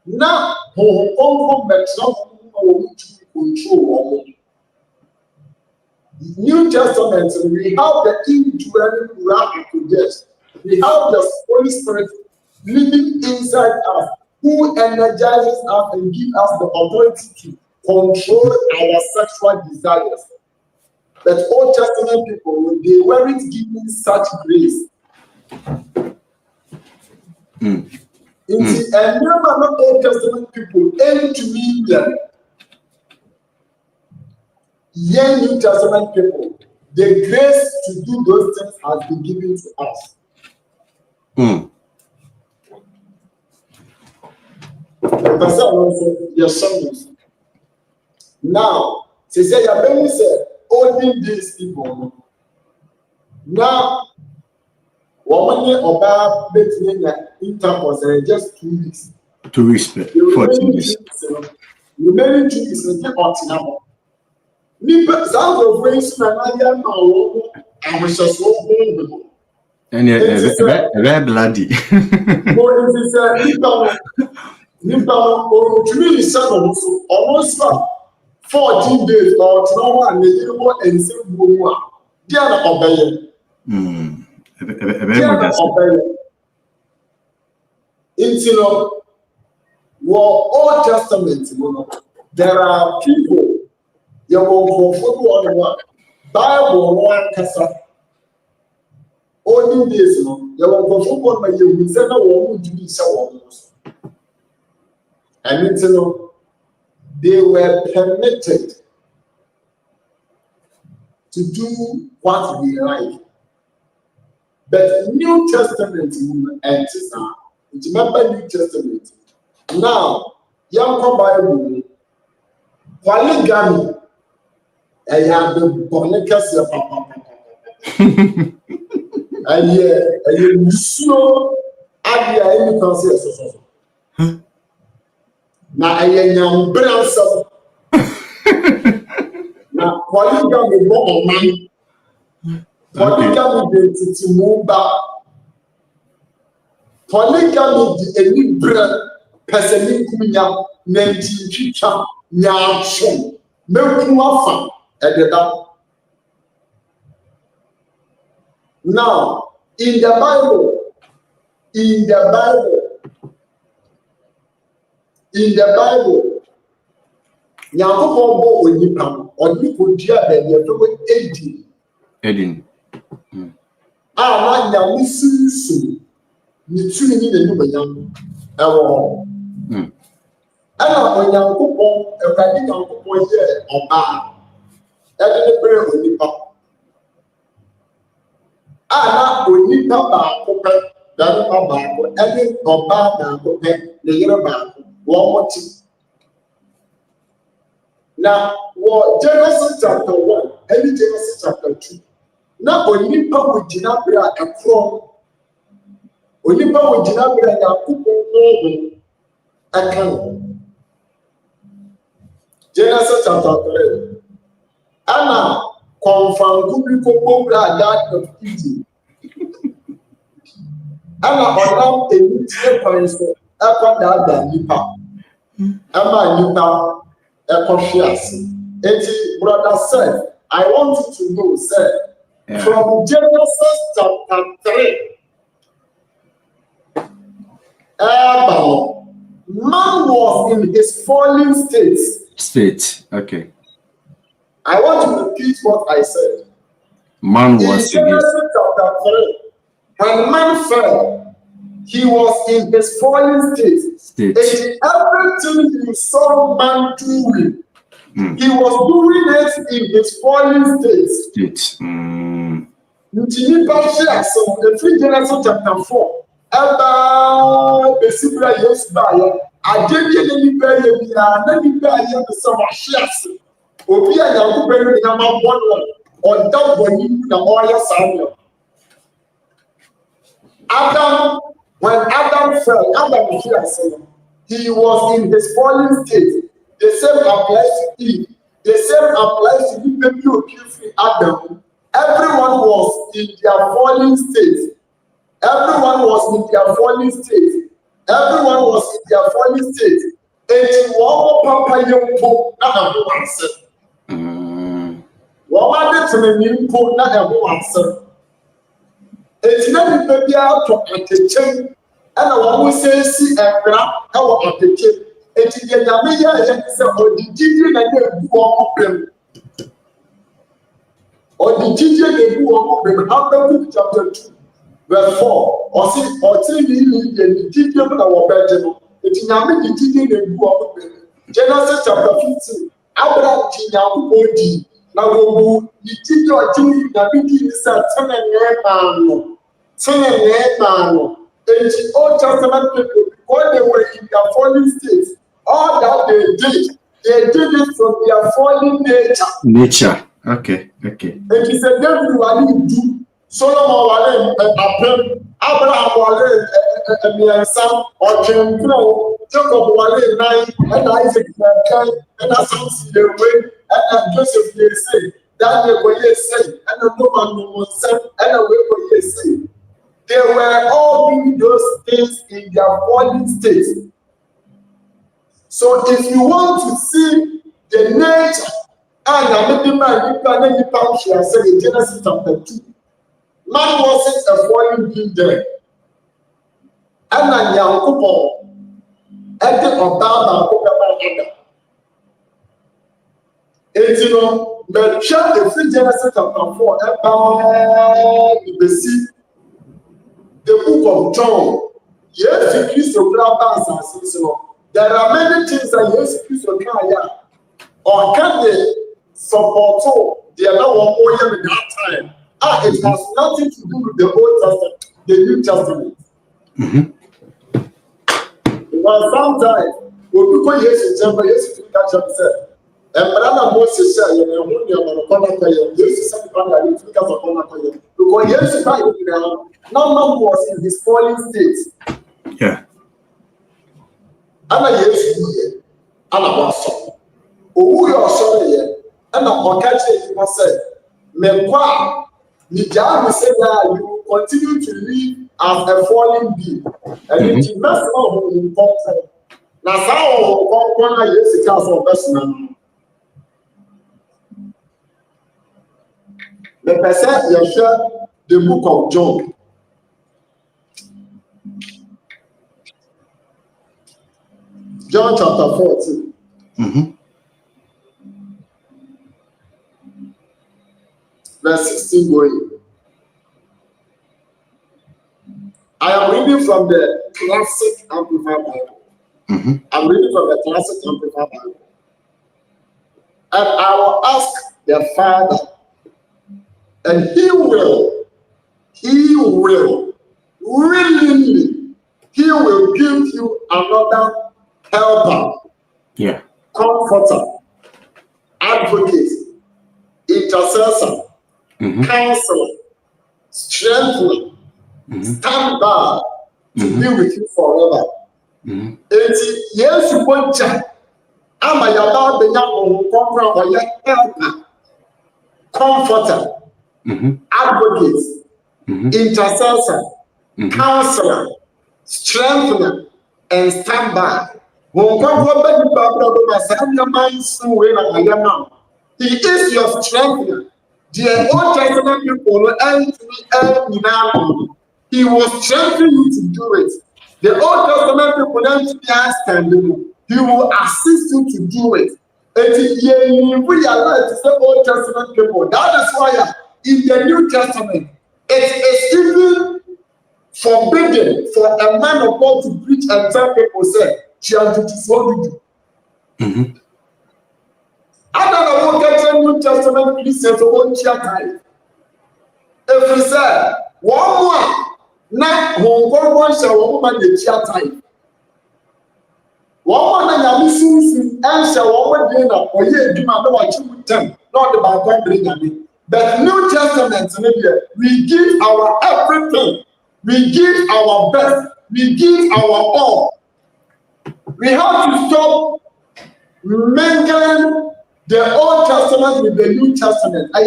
Now, home to control. New Testament, we have the indwelling miracle. Yes, we have the Holy Spirit living inside us, who energizes us and gives us the authority to control our sexual desires. But Old Testament people, they weren't given such grace. And remember, Old Testament people aim to mean them. Young New Testament people, the grace to do those things has been given to us. The person also, your sons. Now, they say, your said, only these people. Now, woman about between the intercourse just 2 weeks. 2 weeks, 14 days. Remaining 2 weeks, and get out now. Sounds of ways, and I was just so and a bloody. Almost 14 days or 1 and 7 more. Diana obey. It's Old Testament. there are people, you will go one Bible one kasa. Only this, you will go for one, you will say no one to be so almost. And it's they were permitted to do what they like. But New Testament enters now. Remember New Testament. Now, young Bible, polygamy, I have the Bonicas, and you slow at the end conscious. Now, I am bransom. Now, polygamy, more money. Polygamy identity move back. Polygamy the any brand person kunya nenti chicha nyacho meku afa ededa. Now in the Bible Nyankopon bo onipa oni kodua da ye fewe Eden na nyamusunsu ni tumi ni nenu bayam ewo ana Onyankopon ewade Nyankopon ye oba ede bre onipa na onipa ba ko pe dan ba ko ede oba ba ko pe ne yere ba ko wo moti na wo Genesis chapter 1 and Genesis chapter 2 na onipa wo gina bra ekro onipa wo gina bra Yakubon no akan Genesis chapter 3 ana confirm kubi ko bra that of Egypt ana onam enitie kwanso akwa da nipa ama nipa ekoshiasi eti brother said I want you to know said from Genesis chapter 3 man was in his fallen state. Okay. I want to repeat what I said. Man was in Genesis chapter 3 when man fell he was in his fallen state. Everything you saw man doing he was doing it in his fallen state. Ntini Bashia, so the 3 Genesis chapter 4. Eba besibra Yosba, I did any prayer, na ni prayer the some shares. Obi a Yakubon in a man one or that one na oil Samuel. Adam, when Adam fell, Adam he was in his fallen state. The same applies to Eve. The same applies to the people who killed Adam. Everyone was in their fallen state. Everyone was in their fallen state. And one papa yompo na abo answer. One man to me yompo na abo answer. It's not the baby out of attention. And I want to say see a grab our attention. It's the Yamia and the Gigi and the Buam. Or the Gigi and the Buam, Habakkuk chapter 2, verse 4. Or see, or 3 the Gigi and our bedroom. It's Yami the Gigi and the Buam. Genesis chapter 15. Abraham Tina Bodi. Now, the Gigi or Jimmy, the Bigi is a son and man. In the Old Testament people, when they were in their fallen state, all that they did it from their fallen nature. Okay. And he said, David will do, Solomon will Abraham will son, or Jacob will 9, and Isaac will and Asampong will and Joseph will say, Daniel will say, and the woman will say, and the way will say. They were all doing those things in their fallen state. So if you want to see the nature, and I made man, she has said in Genesis chapter 2, man wasn't a fallen being there. And I Yankupon, and the Obama, You know, but check the Genesis chapter 4, the book of John. Yes, Christ will there are many things that yes, Christ will or can they support the other one in that time? It has nothing to do with the Old Testament, the New Testament. Because sometimes when people yes, to catch up, say, and brother Moses said, you know, when you're on a corner, yes, somebody you think of a corner, because yes, now was in his fallen state. Yeah. And I yes, and I was so. Who you are sorry, and I'm catching you said, Mequa, Nijam said that you continue to live as a fallen being, and it is not so important. Now, how yes, it has a person. The person you share the book of John. John chapter 14. Verse 16 going. I am reading from the Classic Amplified Bible. I'm reading from the Classic Amplified Bible. And I will ask the Father, and He will willingly, He will give you another helper, comforter, advocate, intercessor, counselor, strengthener, stand by to be with you forever. Yes, you want to. I'm a yaba benya helper, comforter, advocate, intercessor, counselor, strengthener, and stand by. He is your strengthener. The Old Testament people He will strengthen you to do it. The Old Testament people don't stand. He will assist you to do it. We are right to say Old Testament people. That is why in the New Testament it is even forbidden for a man of God to preach and tell people say, "Child, it is what we do." I don't know what gets in New Testament Christians won't share time. If we say one more, now one shall woman the share time. One more than you soon and shall woman dinner or ye do not know what you would tell, not about God bring me. But New Testament, we give our everything, we give our best, we give our all. We have to stop mingling the Old Testament with the New Testament. And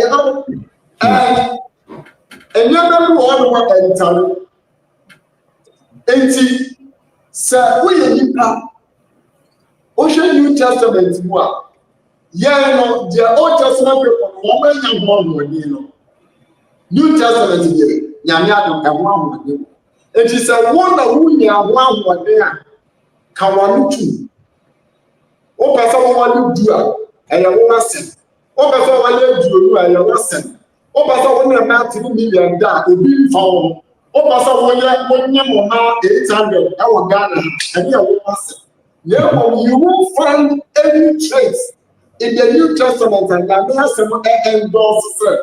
you never want to enter. And sir, we Ocean New Testament more. Yeah, no, the Old Testament people, New Testament here, Yamiado and one. It is a wonder who you are one there. Kawanutu. O person want to do and you want to send. O person want to do and you want to send. O person want to make $2 million that will be found. O person want to 800 our Ghana and you want to send. Yeah, you won't find any trace in the New Testament and that has some endorses.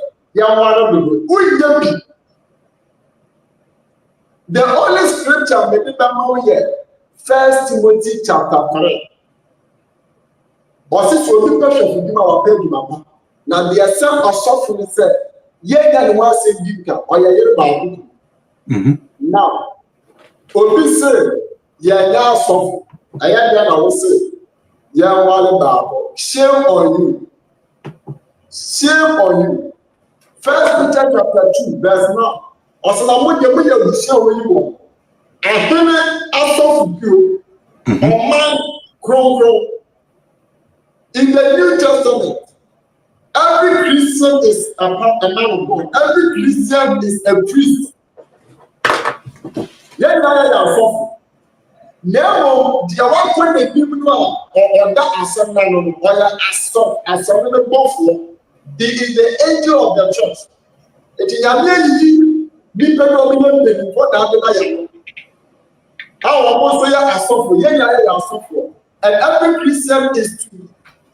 The only scripture maybe here, 1 Timothy chapter 3. But since we pressure to give our baby mama, now the same as suffering said, yeah, that one say big or yeah, now, Obi say, yeah, suffer. I will say, yeah, Bible. Shame on you. Shame on you. 1 Peter chapter 2, verse 9. Also, I want you to share with you. And then I saw you, a man grow. In the New Testament, every Christian is a man of God. Every Christian is a priest. Yeah, now, the one when the people know or that Asampong or as a buffalo. He is the angel of the church. It is before that. How almost Asampong, and every Christian is to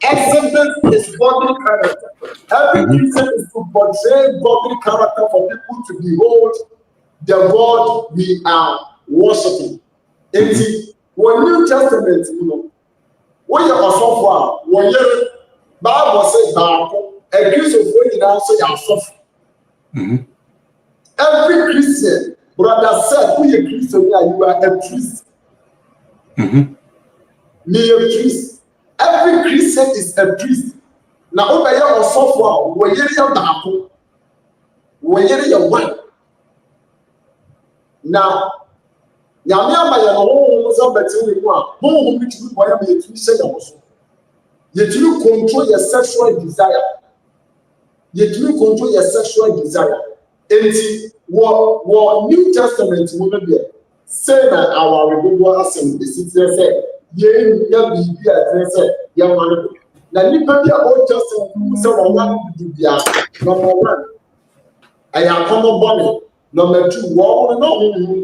exhibit his godly character. Every Christian is to portray godly character for people to behold the God we are worshiping. When New Testament, when you are so when you Bible says a Christian when you also are suffering. Every Christian, brother said, we are Christian, you are a priest. Me a priest. Every Christian is a priest. Now, over here or so far, when you're one. Now, Yamia was up between one. Who which you want to be a say also. Yet you control your sexual desire. Yet you control your sexual desire. And what New Testament will be say that our renewal assembly say, ye be address, young man. Now, you can be Old Testament, someone to be number one. I am common body. Number two, war no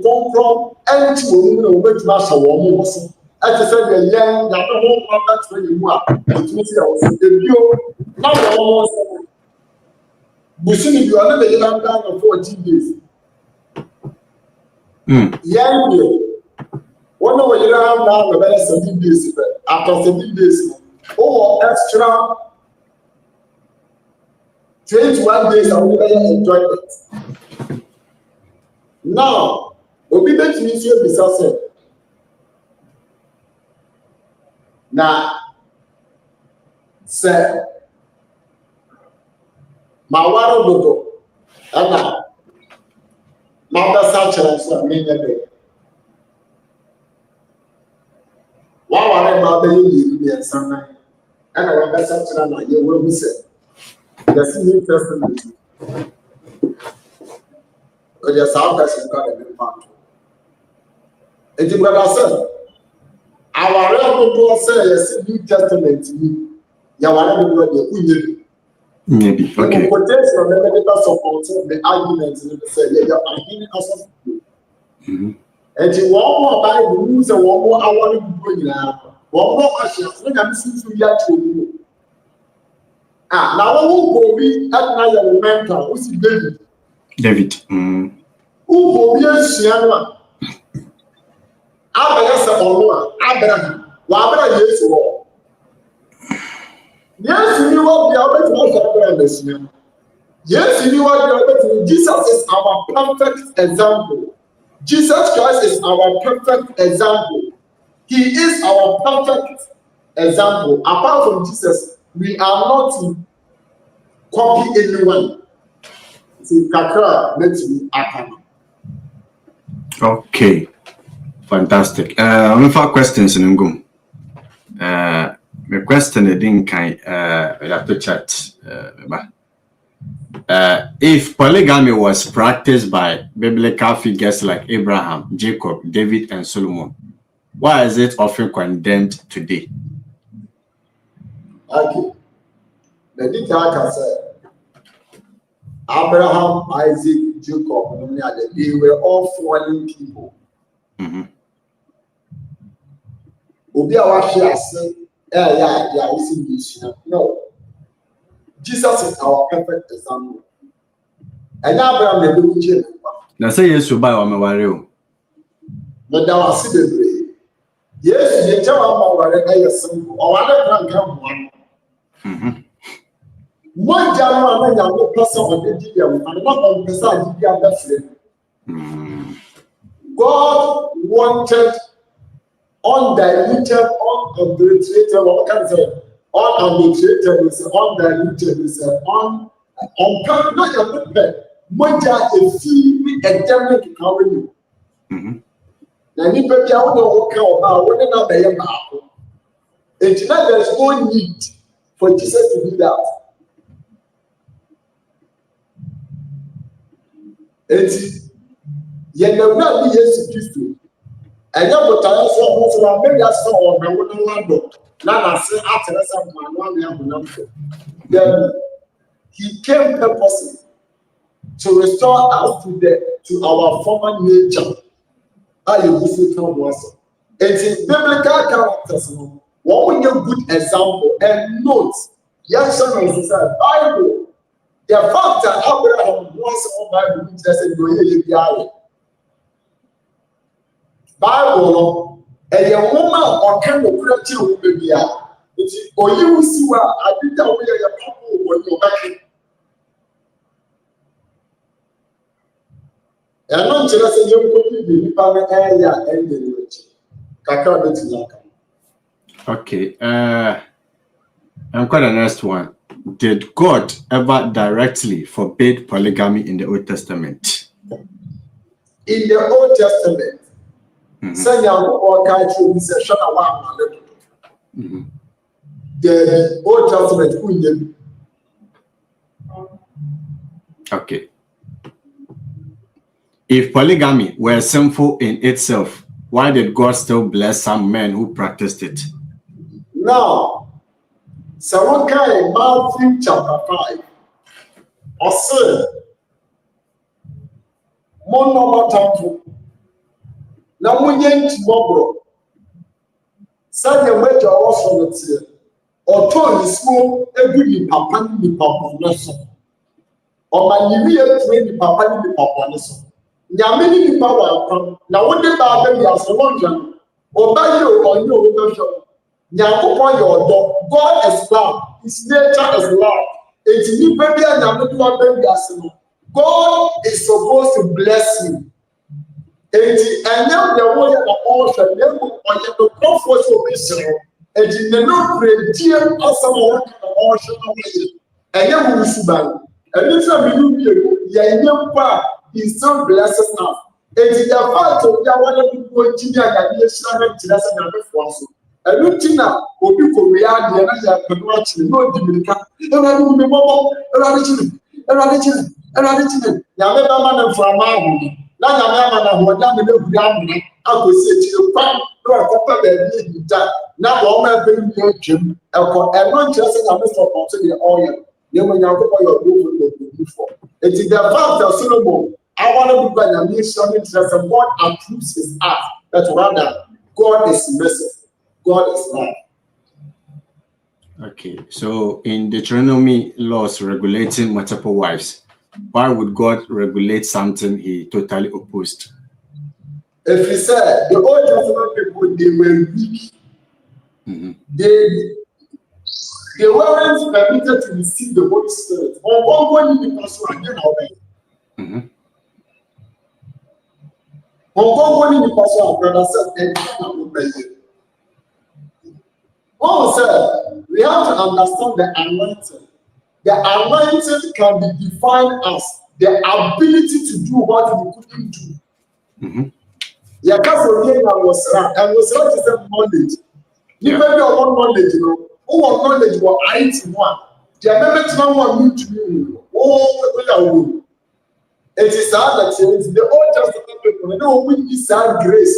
come from empty woman who master war. As I said, the young, the whole contact when you are, it means the view, not almost. Busini, you are never young down for 14 days. Young, one over you have now the better 17 days. After 17 days, extra 21 days, I will enjoy it. Now, obedient means you be successful. Now, say, my water dodo, and now, my best chance of me. Why about the Indian and some and our best chance, you will be said. The New Testament. But your salvation got a big part. And you brother said, our real says New Testament to me. You are maybe okay. Quotation supporting the arguments in the say, yeah, and you want more by the rules and one more hour to bring now. One more questions, when I'm seeing to yet to you. Now I will be at my mentor, who's David. David. Who will be a Siana? Abraham. Wabra yes war. Yes, you will be able to Abraham. Yes, you will be able to. Jesus is our perfect example. Jesus Christ is our perfect example. He is our perfect example. Apart from Jesus, we are not to copy anyone. Okay, fantastic. We have questions in Ngum. The question I didn't have to chat. If polygamy was practiced by biblical figures like Abraham, Jacob, David, and Solomon, why is it often condemned today? Okay. The detail said Abraham, Isaac, Jacob, they were all fallen people. No. Jesus is our perfect example. And Abraham the Lord. Now say yes to buy on my warrior. But now I see the way. Yes, you tell our warrior simple. Or other come one. One January, I am person of the Gideon, and not on the side of the other. God wanted undiluted, unadulterated, what can I say? Unadulterated is undiluted is on not your people. Moja a fee a devil to cover you. Now, you better know about what another about. And tonight there's no need for Jesus to do that. And yet, the will be Jesus Christ. And then what I also maybe I saw on the window. Now I say after some man, then he came purposely to restore us to our former nature. I use it was. It's biblical characters. One good example and notes. Yes, sir, Bible. The fact that Abraham was on Bible says no Bible and your woman or kind of creature baby. It's or you see what I did that way your people when you're back. And not just a young people be part of area and the rich. Okay, and quite the next one. Did God ever directly forbid polygamy in the Old Testament? In the Old Testament, the Old Testament. Okay. If polygamy were sinful in itself, why did God still bless some men who practiced it? Now, so what kind of Matthew chapter 5? Also, monomatamfo. Now we get tomorrow. Sunday we just also not here. Or turn the school every papa ni papa neso. Or my nibi papa ni papa neso. Nyame ni papa na wo de ba be ya so wonja. Oba you or you we show. Nyakopon your dog. God is love. His nature is love. It's ni baby and Nyame do baby asemo. God is supposed to bless you. And now the way of all shall never on the comfort of Israel. And in the no great dear awesome all shall be. And then we see by. And this time he still blesses us. And in the fact of the one who go to the Israel to us and the force. And looking now, will be for reality and I can watch no Dominica. And I remember now, man from our home. Now, I'm going to I will say to you, now, all my baby, Jim, and not just a Mr. the oil. You may not go your room before. It is the fact of Solomon. I want to be by the mission interest and God approves his act. But rather, God is merciful. God is love. Okay, so in Deuteronomy laws regulating multiple wives, why would God regulate something he totally opposed? If he said the Old Testament people, they were weak. They weren't permitted to receive the Holy Spirit. Or one the person again obey. Or one the person brother said, and can obey. Paul said, we have to understand the anointing. The anointing can be defined as the ability to do what we couldn't do. Yeah, because again, I was right. And was right to say knowledge. You may be on knowledge, you know. Oh, knowledge was IT1. The amendment now want me to you. Oh, it is sad that the Old Testament people, they don't win this grace.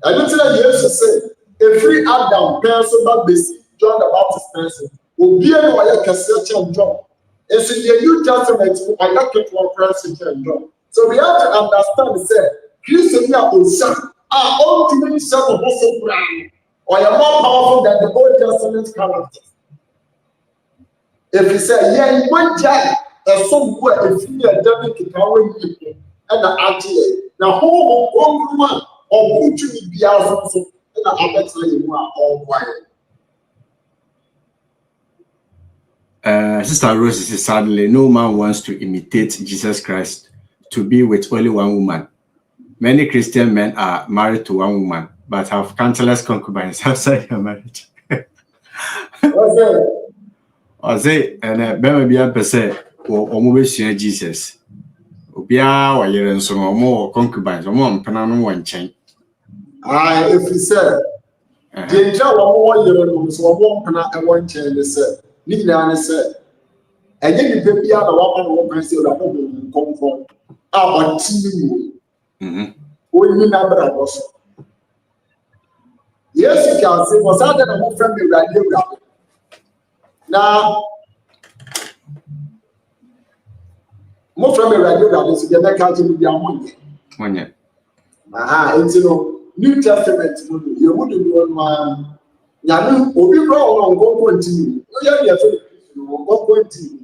I don't think that Jesus said, a free Adam person that basic John the Baptist person will be able to cassette and John. It's in the New Testament, I got to one person and John. So we have to understand, say, Christian are ultimately some of us brand, or are more powerful than the Old Testament characters. If you say, yeah, you went jack, and somewhere if you are done to power people, and the RTA. Now, home one or who to be out, and I bet you are all quiet. Sister Rose says, sadly, no man wants to imitate Jesus Christ to be with only one woman. Many Christian men are married to one woman, but have countless concubines outside their marriage. I say, and maybe I per se, or almost Jesus. Obia, or you're in some more concubines, or more penal one chain. If you said, the job you're so one penal and one chain, they said, Nina said, and then you pay out the one person that come from our team. When you number of us. can say for certain I'm from the radio. Now, more from the radio is the next to be a money. It's New Testament, you wouldn't do one. Yanu, Obi Brown go continue. No, yeah, go continue.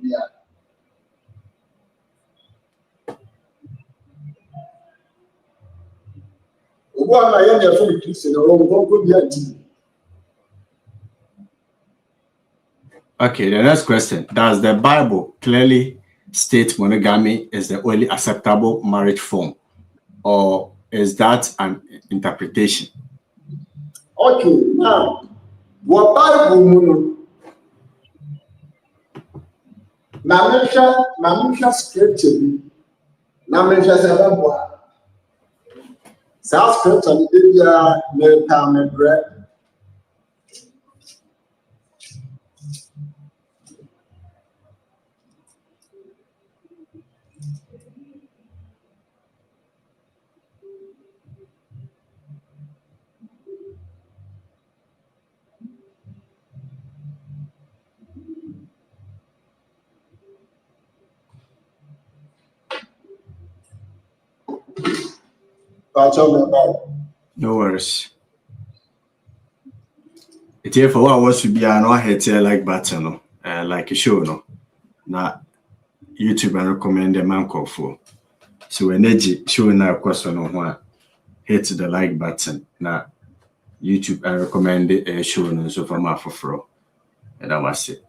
Okay, the next question. Does the Bible clearly state monogamy is the only acceptable marriage form, or is that an interpretation? Okay, now, what Bible Mamisha scripture, Namisha Sabah. South Scripture, India, America, bread. No worries. It's here for what was to be an hit like button, like a show, no. Now, YouTube I recommend a man call for. So when they show now question on what hit the like button. Now, YouTube I recommend a show no so for my for and that was it.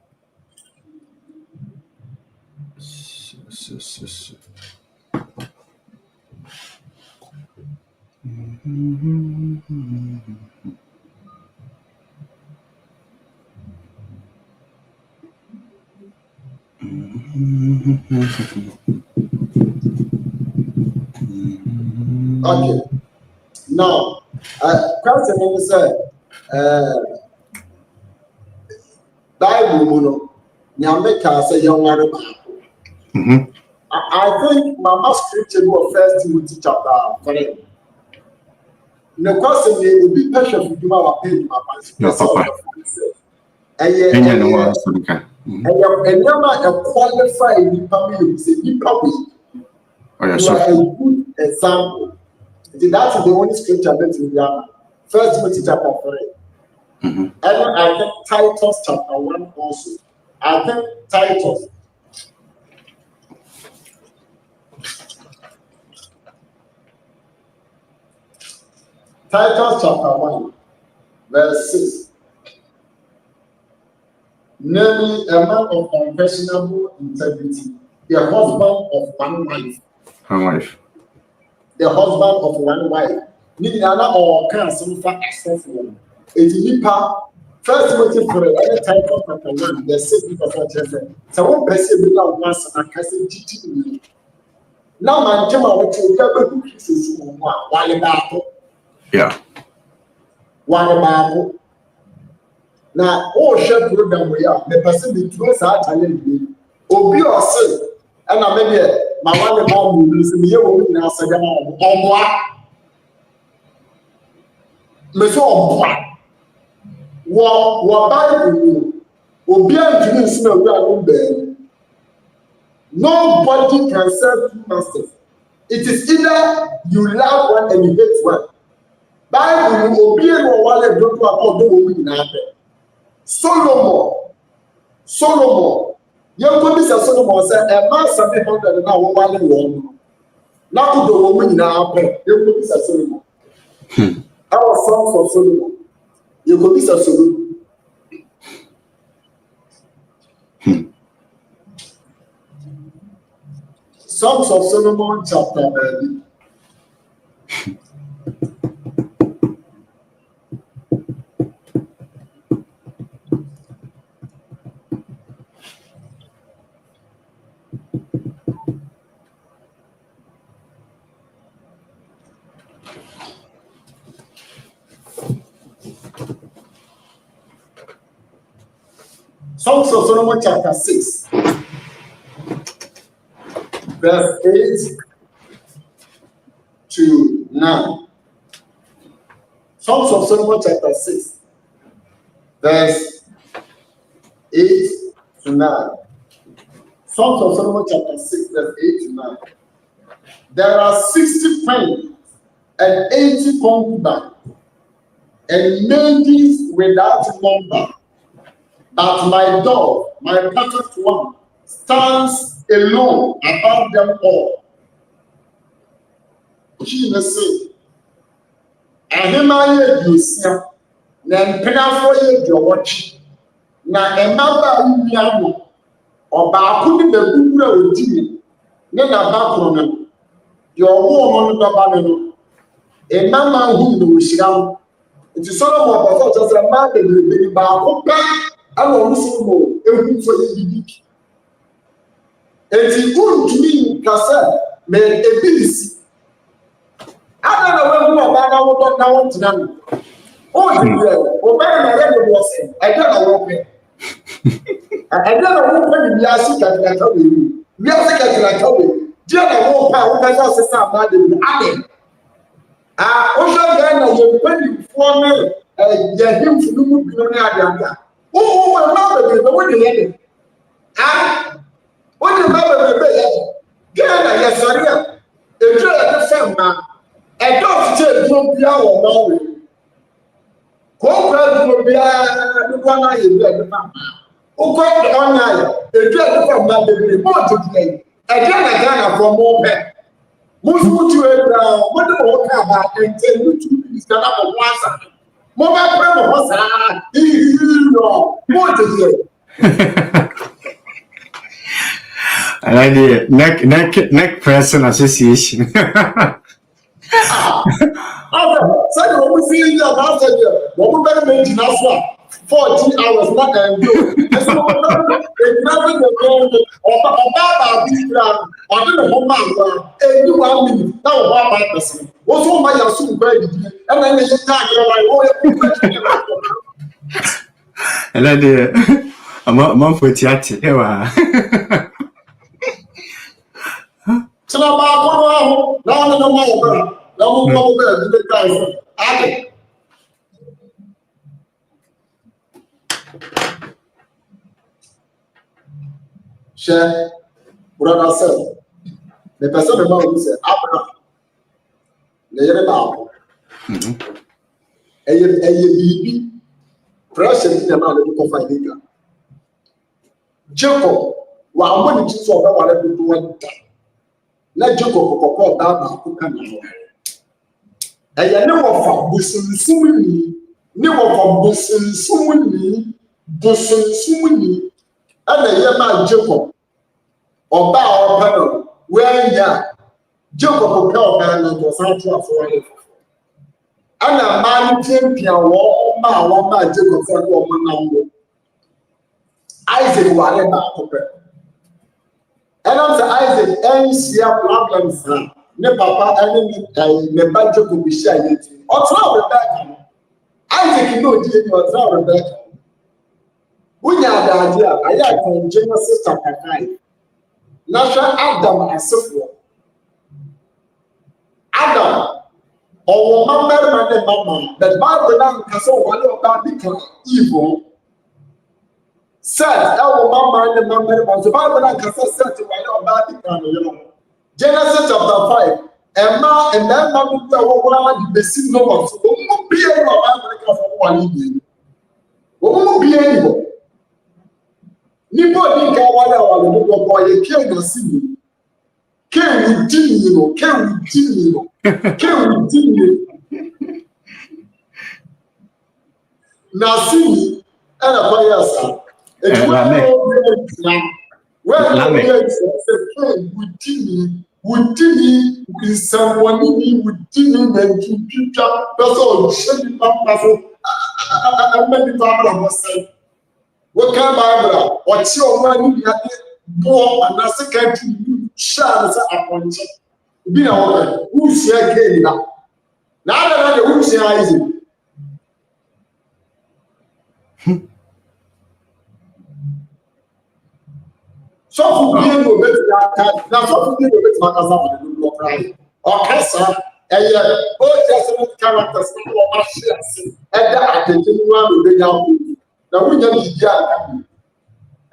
Okay. Now, question number said, Bible, Yameka say young man. I think my scripture was 1 Timothy chapter 3. The question will be patient with our page, my pastor. And yet, and a qualified family, say, you are a good example. That is the only scripture that we have. 1 Timothy chapter 3. And I think Titus chapter 1 also. I think Titus. Titus chapter 1, verse 6. Namely, a man of unquestionable integrity, the husband of one wife. One wife. The husband of one wife. Nidana or can some fact access one. It's Nipa. First Timothy 3, and Titus chapter 1, verse 6 of children. So one person without once and a cousin teaching. Now, my Jama, what you ever do is while about. Yeah. One Bible. Now, all share program we are the person between us are challenging. Obi or say, and I maybe my one about movies in the woman now said, oh, what? Miss Oba. What Bible? Obi and Jimmy Smith, we are in there. Nobody can serve two masters. It is either you love one and you hate one. Bible will be able to do what we do in Solomon, you could be Solomon said, a man 700 now, one. Now, the woman in our pen, you could be Solomon. Our song for Solomon, you could be Solomon. Songs of Solomon, chapter 9. Songs of Solomon chapter 6, verse 8 to 9. Songs of Solomon chapter 6, verse 8 to 9. Songs of Solomon chapter 6, verse 8 to 9. There are 60 queens and 80 concubines, and maidens without number. But my dog, my perfect one, stands alone above them all. Jesus said, Ahimaya Yusia, Nampena for your watch. Na Emaba Umiano, or Bakuni the Bubra Udini, Nena Bakronan, your woman of Babano, a mama whom you shall. It is Solomon was just a man that will be back. I will listen more, every for you. And he couldn't mean Cassa, made a busy. I don't know when I want to know. Oh, my was saying, I don't know what. I don't know when we are sick at the way. We are sick at the way. Jenna won't power, that's also some bad in Amen. Also, then, when you form him to do good. Oh, my mother, the way they had it. What the mother will be? Ghana, yes, sorry. A good same man. A dog chair won't be our knowledge. Corporate will be the one I am the man. Who got the online? A dread from my baby, more today. Ghana from more pet. Most put you around, what the walk about and tell you to be the number one side. Mobile friend was more today. I like the neck person association. So we see you about it. What we better make in us 14 hours, not and do. It's nothing about our people. I don't know how and you 1 minute. Now, what person? What's all my assume very and then they talk I like the month for theatre. So now, no more. No more. The guys. Share, brother said, the person about who said, Abraham, the Bible. A baby, pressure in the man of Fadiga. Jacob, while money to solve whatever you want. Let Jacob call down who can now. And you never from Busson Sumini, never from Busson Sumini, Busson Sumini, and the Yama Jacob. Ọba ọba wẹ́n yá Jacob ọ̀pẹ́ ọ̀gá náà tó sáájú àfọwọ́lẹ̀ fọ́fọ́. Ẹnna máa ń tẹ́ mpìà wọ́n máa Jacob fẹ́ kí ọmọ náà wọ̀. Isaac wà ní baako pẹ̀. Ẹnna sẹ Isaac ẹ̀ ń ṣíà problems náà ní papa ẹni ní bá Jacob ṣí àyè tì. Ọ̀tún àwọn Rebecca no. Isaac ní òdi ẹni ọ̀tún àwọn Rebecca. Wúnyà àdáadé à, ayé àkàn Genesis chapter 5. Nasha Adam asefo Adam ọwọ mmarima ne mama but Bible na nkasa wale ọba bika evil Seth ẹwọ mmarima so Bible na nkasa Seth wale ọba bika no yero Genesis chapter 5 ẹma no bi ọwọ wala di besi no so ọmọ bie no ọba bika so wale bi ọmọ bie ni Nibo ni ka wala no boy e ke no sibi ke wudi no na sibi ana kwa yasa e wudi isawani ni wudi na tututa person shedi papa so amedi papa mo say what can Bible? What's your money? More and that's a country. Shall appoint. Be a woman who's here again now. Now that the who's here is so for being go better now so for being go better Makasa will do cry. Okay, sir. Old Testament characters or and that I can do one with the Now we just be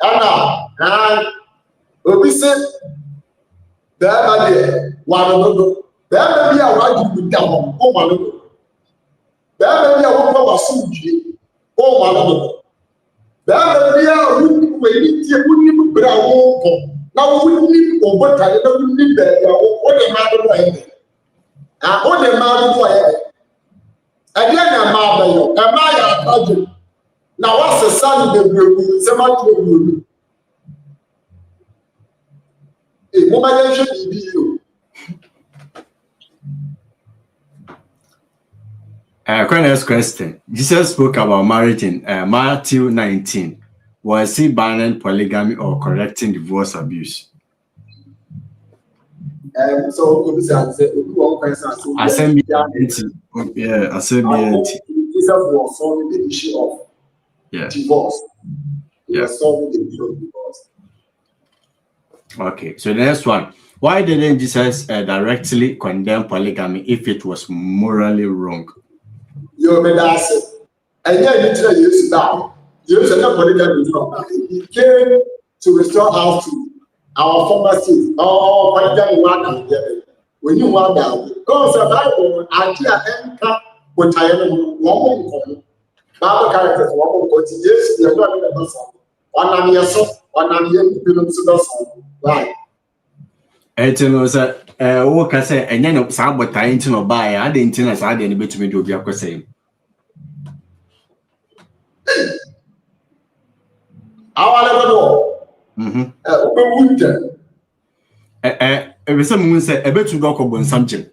and we say there one there be a right to down one there be a one power suit one there be a room where you need brown now we need over time we need the what the matter and what the matter again a marvel a maya project now what's the sun the somebody Next question. Jesus spoke about marriage in Matthew 19. Was he banning polygamy or correcting divorce abuse? So, Assembly. Yeah, assembly. Jesus was solving the issue of divorce. He was solving the issue of divorce. Okay, so the next one. Why didn't Jesus directly condemn polygamy if it was morally wrong? You may ask, and yet you tell you down. You said that polygamy is wrong. He came to restore us to our former state. Oh, polygamy one when you want that. God said, Bible, I can't enter what I am one. Bible characters, one more. Yes, they are not in the person. One am your son, one am your people, so right. Eti no say wo ka say enye no sa botai nti no ba ya ade nti na sa ade ne betumi de obi akosai awale go wunte be say mun say e betu do ko bonsam gym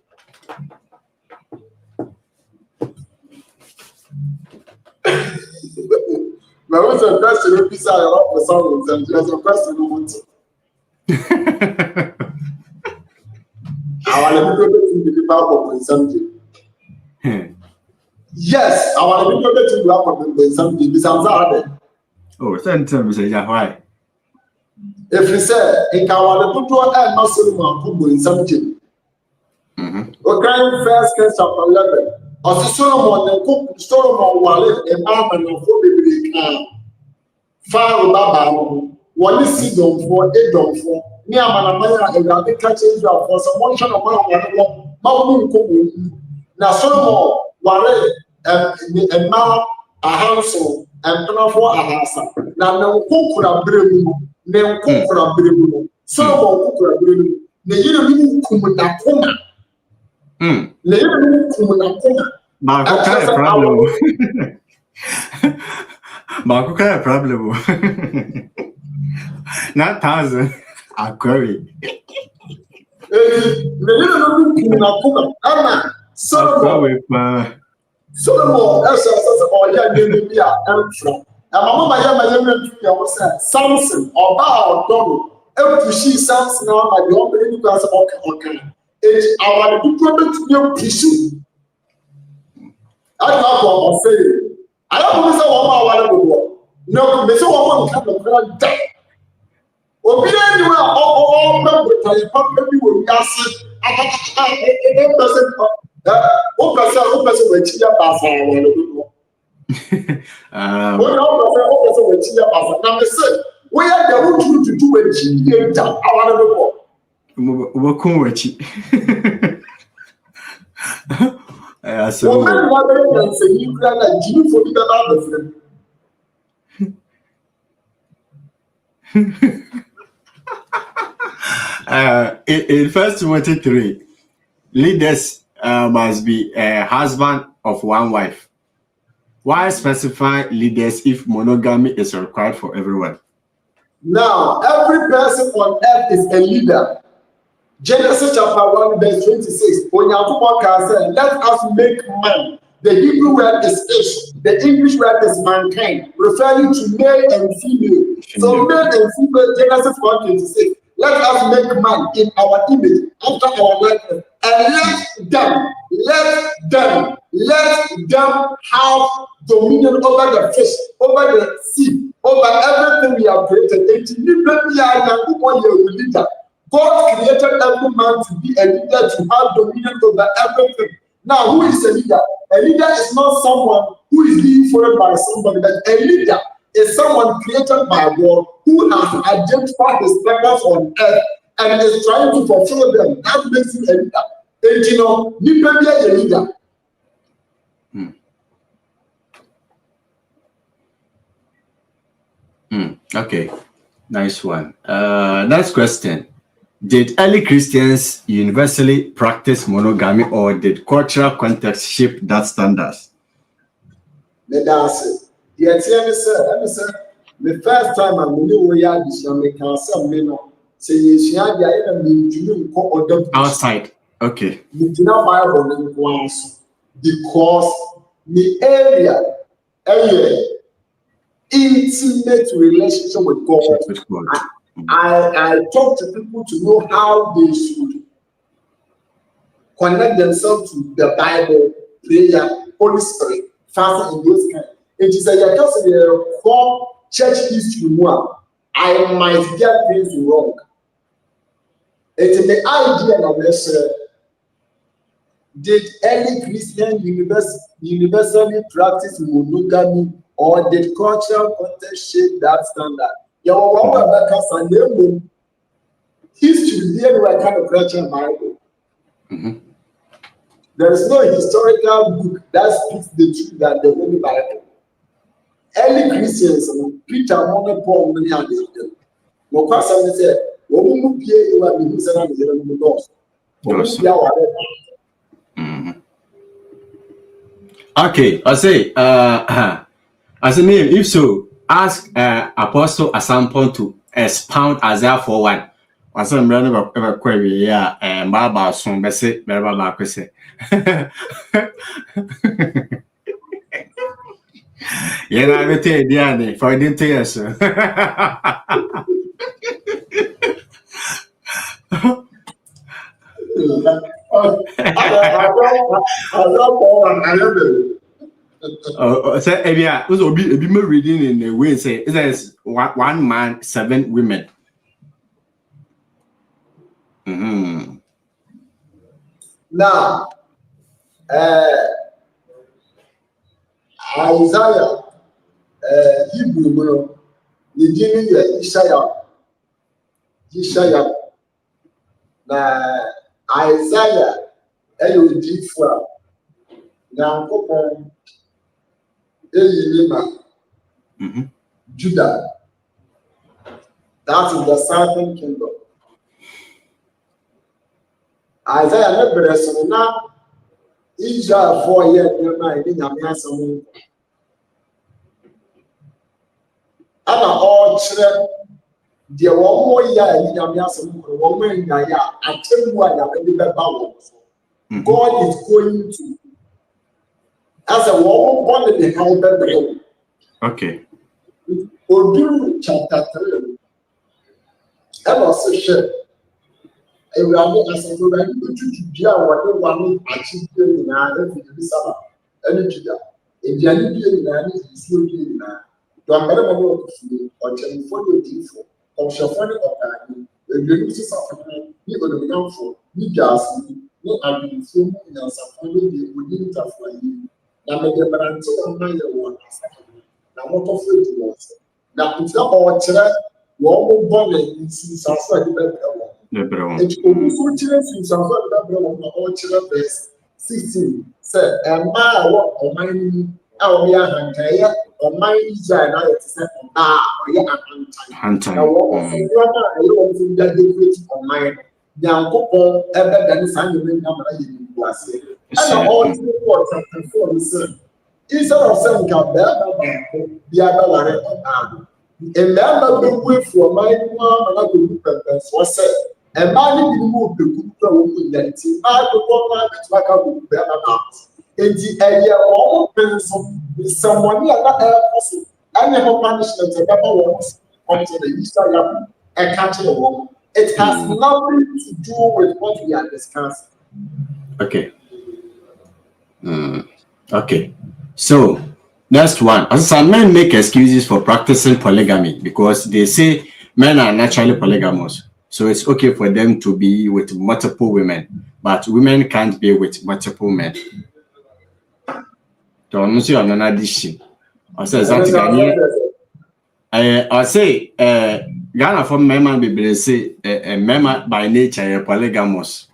na was a question be say your person and just a question no want I want to go to the Bible and something. Yes, I want to go to the Bible and something. Besides that, oh, sometimes say why? If you say, "In our little and not Solomon, and something." Okay, First Kings chapter 11. As Solomon and Solomon were a man and a Pharaoh Baba, one is Sidon for Edom for. Ni amanamaya ewurade ka kyerɛ Israel for sɛ wɔnhwɛ no ma wɔn ma wɔn nkɔ wɔn na Solomon ware mmaa ahanso mpenafoɔ ahasa na ne nkokora bere mu no Solomon nkokora bere mu na yere no kum na koma na yere no kum na koma Marco kind of problem not 1,000 I query. Solomon, Samson, or Bow, Donald, every she Samson, my young baby class of okay. I want to problem to your tissue. I don't know what I'm saying. I don't know what I want to do. No, Miss Woman can't die. Obi anywhere all member type probably will gas it person we chia pasa we do we chia pasa na me say we are the one to do we chia down I want to go we come wachi so we want to say you can like you for the in 1 Timothy 3, leaders must be a husband of one wife. Why specify leaders if monogamy is required for everyone? Now, every person on earth is a leader. Genesis chapter 1, verse 26. When Yakubu said, "Let us make man." The Hebrew word is ish. The English word is mankind, referring to male and female. So male and female, Genesis 1:26. Let us make man in our image, after our likeness, and let them have dominion over the fish, over the sea, over everything we have created. God created every man to be a leader, to have dominion over everything. Now, who is a leader? A leader is not someone who is being followed by somebody, but a leader is someone created by God who has identified his purpose on earth and is trying to fulfill them. That makes him a leader. And you know, you can be a leader. Okay, nice one. Next question. Did early Christians universally practice monogamy, or did cultural context shape that standards? The first time I knew we had this, outside. Okay. Because the area intimate relationship with God. I talk to people to know how they should connect themselves to the Bible, prayer, Holy Spirit, fasting, and those kind. It is a for church history more. I might get things wrong. It is the idea of this. Did early Christian universally practice monogamy, or did cultural context shape that standard? History there kind of culture Bible. There is no historical book that speaks the truth than the Holy Bible. Early Christians, Peter, Paul, many others. No question said, okay, I say, as a name, if so, ask Apostle Asampong to expound Isaiah 4:1. I said, I'm running a query, yeah, and Baba soon, but say, Baba, I say. Yeah, I will tell you, Diane, for I didn't tell you so. So, yeah, was be reading in the way say it says 1 man, 7 women. Now, Isaiah, Hebrew, the Jimmy Ishaya. Now, Isaiah, Elodifra, now, Judah. That is the southern kingdom. Isaiah never said now Israel 4 years in Yamiasamu. And all children, there were more years in Yamiasamu, woman in Yaya, I tell you what, God is going to, as a woman born in the hell. Okay. Odu chapter 3. I was sure. I will as a good to Judah, one achieved in the summer. And Judah, if you are not doing that, is not doing that. To a better or telephone for or Shafani or Dani, the releases of you will be known for, you just no administration in Asampong, you will need to fly you. Now, the Baranto on my one. Now, what of it was? Now, it's not all children, one born in South Africa. It's also children in South Africa, all children, 16. Say, and my work on my our Hantaya, or my Israel, I said, Hantaya. Now, what I want to dedicate on my young couple ever than Simon number was. And all the reports are confirmed. Instead of saying, the other one, and never be away from my mom and I could look at this was said. And my move the good identity. I would want to like a book better now. In the area all pencil with someone like that person. And never punishment a couple ones until the Easter and catching a woman. It has nothing to do with what we are discussing. Okay. Okay. So, next one. Some men make excuses for practicing polygamy because they say men are naturally polygamous. So it's okay for them to be with multiple women, but women can't be with multiple men. Don't see another addition. I said that I say Ghana for Mema be say Mema by nature polygamous.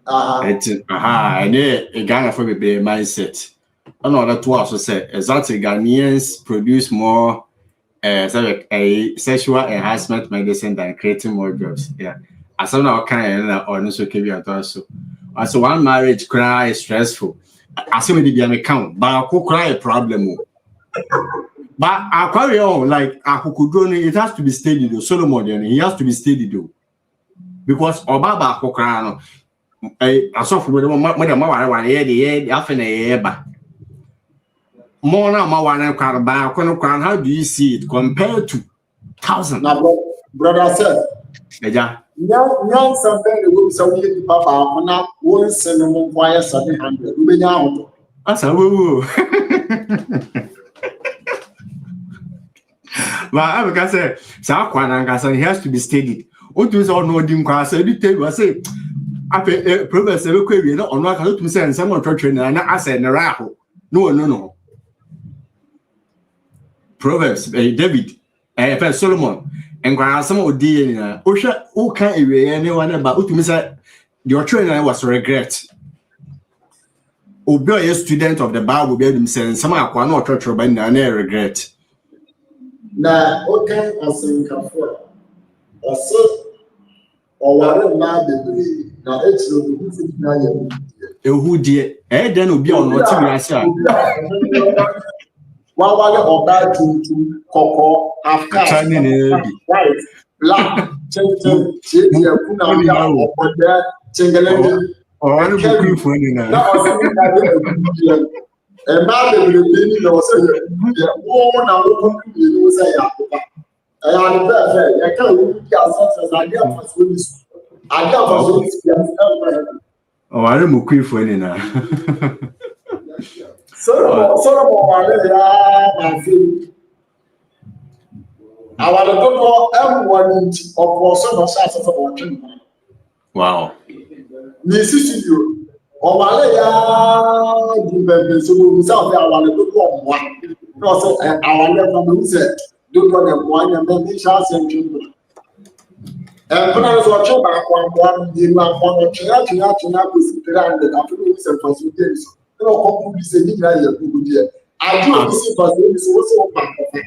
It's and Ghana for be mindset. Another two also say exactly Ghanaians produce more a sexual enhancement medicine than creating more jobs. Yeah. As soon as kind or no so can be also. As one marriage cry is stressful. As soon as the account, but I cry a problem. But I carry on like it has to be steady though. Solomon, he has to be steady though. Because Obaba Kokrano, I saw for the one year, the year, after a year back. More now, how do you see it compared to 1,000? Now, brother said, Yeah. Now something the room so we papa now one cinema wire 700. We now. That's a woo. But I can say, he has to be steady. What was all no dim class? I did tell you, I say, I progress every query, not on what I to say, and someone torturing, and I said, no. Proverbs, David, Solomon, and some of the Osha, who can't anyone about what to say, your training was regret. Obey a student of the Bible, be himself, some are not torture by no regret. Now, okay, I think I said, or whatever man they believe. Now, it's who dear, then will be on what you say. While or bad to cocoa, half cast, white, black, chingle, or a man will say, oh, now, you say, I am perfect. I can't get such as I get for Swiss. I got for Swiss. Oh, I don't quit for any now. Solomon, I feel. I want to know everyone of person of size of watching. Wow. This is you. Oh, I do so without I want to go one. Because I want to say, do not one and then chance and children. And when I was watching back one, you are on a church, you have to have this grounded after this and for some days. No, I do see for this also.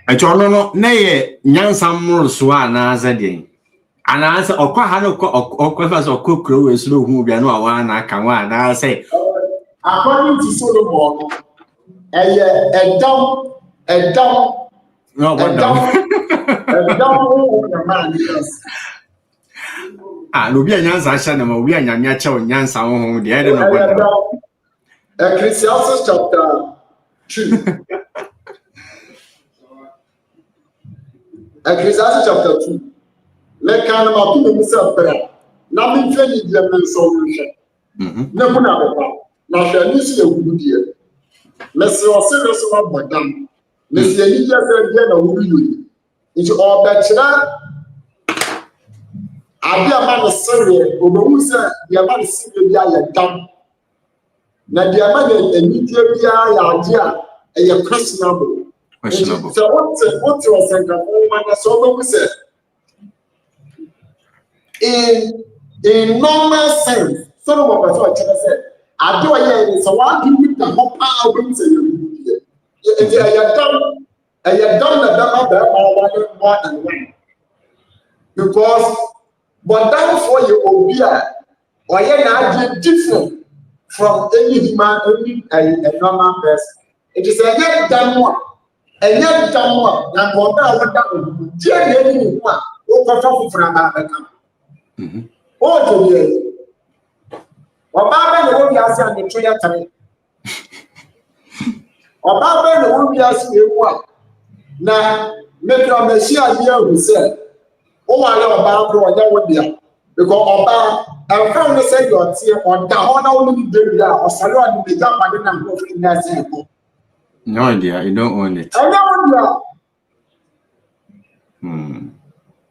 I don't know, nay, young some more swan as a day. And I answer or quite or quite or cook crow is who we are no one I can one. I say, according to Solomon, a dumb. No, what the man is. No be a Yansa, we are Yansa home, the other know what. Ecclesiastes chapter 2. Ecclesiastes chapter 2. Let kind of himself there. Nothing fairly the solution. Never know. Now, there is a good year. Let's see what serious about Madame. Let's see any other again or will into all that. I be a man of Syria, who said the man of Syria are dumb. Now, the man and media are questionable. So, what was a woman so we said? In normal sense, some of us what I said, I do a so what do you the whole power brings you? If you are done the more than one. Because, but that for you will be or you're different from any human, any normal person. It is a yet done one, and yet done one, and what I want to do, dear one, over from America. Oh, dear. Or Baba, the one you ask the tree at me. Or Baba, the one you ask me what. Now, make your messiah here who said, oh, I know about what you would because Oba, I found the same your tear on the honor only baby or Salon the young man and go in that sample. No idea, you don't own it. I know.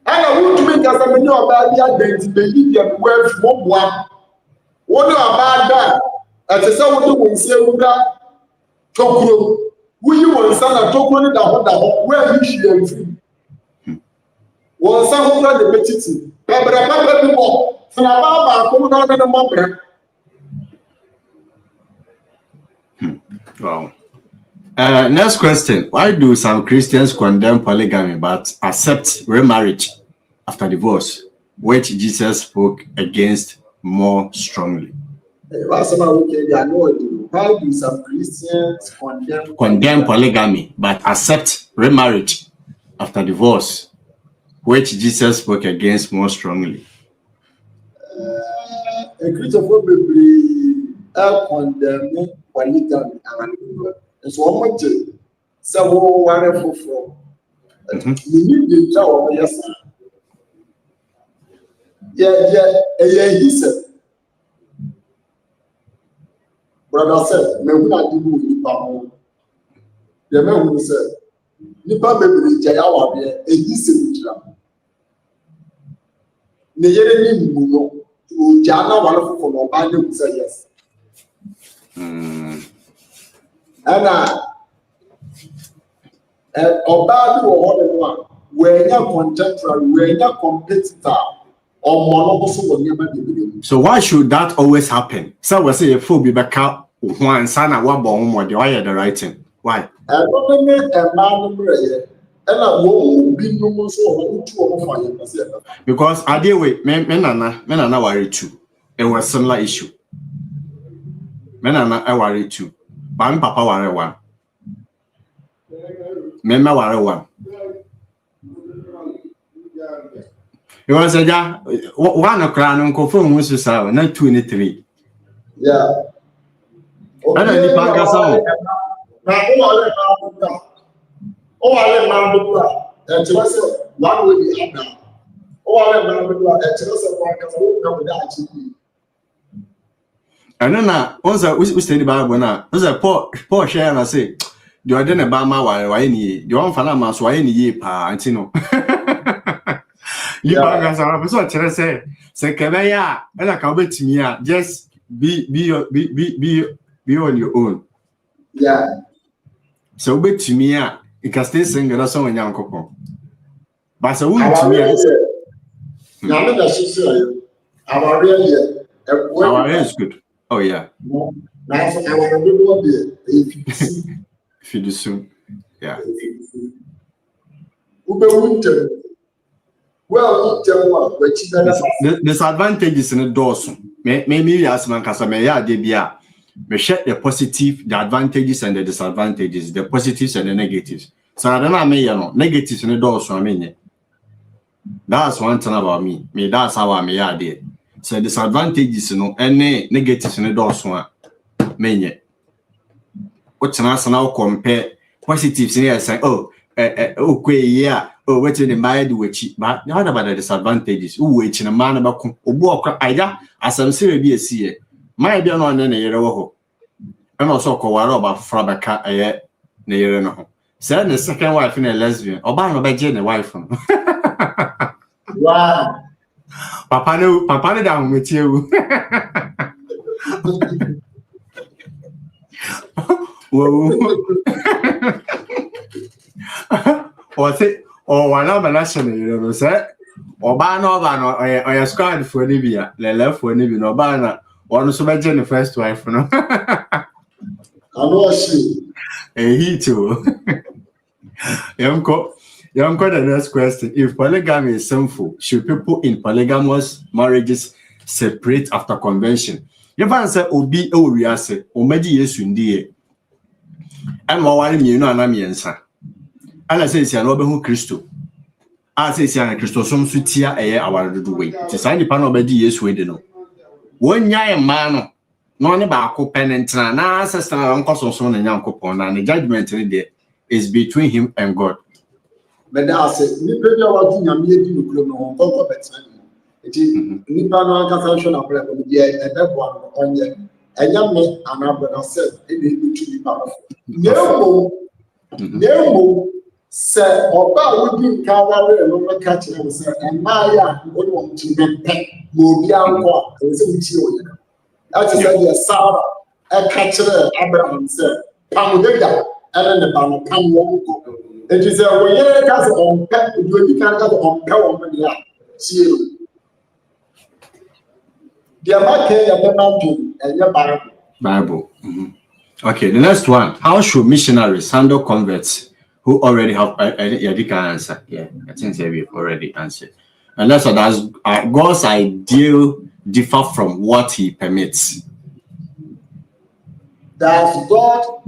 I want to make us a million about the identity, baby, and wealth for one. What about that? As a someone who will say, Tokyo, will you one son to one that where you should free. One son who got the petty. Pabra people. Sanababa come down in the moment. Wow. Next question. Why do some Christians condemn polygamy but accept remarriage after divorce, which Jesus spoke against more strongly? Why do some Christians condemn polygamy but accept remarriage after divorce, which Jesus spoke against more strongly? A Christian will be condemn polygamy and it's one much so wonderful from you need the job. Yes, yeah, he said, brother said, me will not do Nipa. The man who said, Nipa baby, Jayawa, a he said, Nayere Muno, to Jana, wonderful from Obama, who said yes. And Obama or one, we're not contemporary, we're not competitor. So why should that always happen? So we say if we back up one son and one born more, why are the right thing? Why? Because I deal with men are worried too. It was similar issue. Men are worried too. But papa worry one. Men worry one. It was a one o'clock on confirm was to serve, not 23. Yeah. I don't need Parker song. Oh, I let my book. That's one will be up now. Oh, I let my book. That's one come without. And then also we study Bible now. Was a poor share and I say, you are then a bama while I need you want Fanama, so I need pa, and you know. You guys are so I say Kebaya, and I can wait to me. Just be on your own. Yeah. So wait to me, you can stay single or so in young couple. But so wait to me. Now let us see. Our real is good. Oh yeah. Now I want to do one if you do soon. Yeah. Well, the disadvantages in the doors. Maybe as man Casamaya debia. Me share the positive, the advantages and the disadvantages, the positives and the negatives. So I don't know, negatives in the doors. I mean, that's one thing about me. Me, that's how I may add it. So disadvantages, any negatives in the doors. Mean what's now compare positives here saying, okay, yeah. Oh, what's in the mind which, but not about the disadvantages. Who which in a man about walk either as I'm serious be a seer. My be on any year. And also call about Frabaka a year near no. Send the second wife in a lesbian or by by Jenny wife. Wow. Papa down with you. What's it? Oh, one of the national, you say, or ban or your squad for Libya, the left for Libya, no banner, one so much in the first wife, no. I know she. He too. Young the next question. If polygamy is sinful, should people in polygamous marriages separate after convention? You can say, Obi, Oriase, Omedi, yes, indeed. And what you know, I'm answer. And I say, it's an open Christo. I say, it's an Christo, some sutia, our do way. To sign the panel by the years, we don't know. One young man, no about copen and Trana, sister, uncle, son, and young coupon, and the judgment in there is between him and God. But I said, you pay your working and me do no conquer better. It is Nippon consumption of record, yet, and that one on yet. A young man, and our brother said, it is to be powerful. No. Sir, Oba would be Calvary and over catching him, sir, and Maya would want to be pet, will be out and so with you. That is a Sarah, a catcher, Abraham, sir, Pamudega, and the panel come one. It is a way as on pet, you can't have on power. See, the American and your Bible. Okay, the next one. How should missionaries handle converts who already have a answer? Yeah, I think we've already answered. And that's what God's ideal differ from what he permits. Does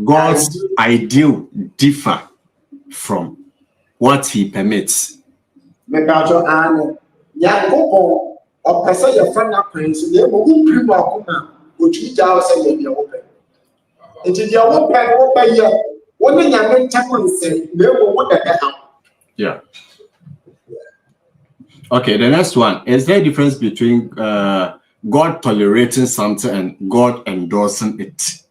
God's ideal differ from what he permits? Or per se your friend up prince, they will be which you tell say you're open. It is your open here. What did you make Chapman say? They will what the hell? Yeah. Okay, the next one. Is there a difference between God tolerating something and God endorsing it?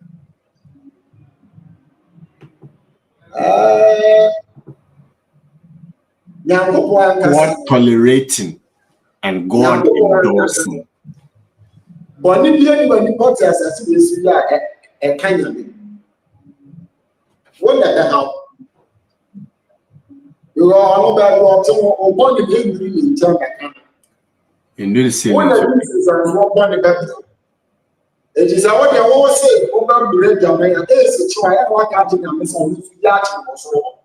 God tolerating and God endorsing. But if you when you put as a kind of what the hell? You are all about what one of the in China. In the same one of the it is what they always say over the red Jamaica. It's a try. I want to get some yacht also.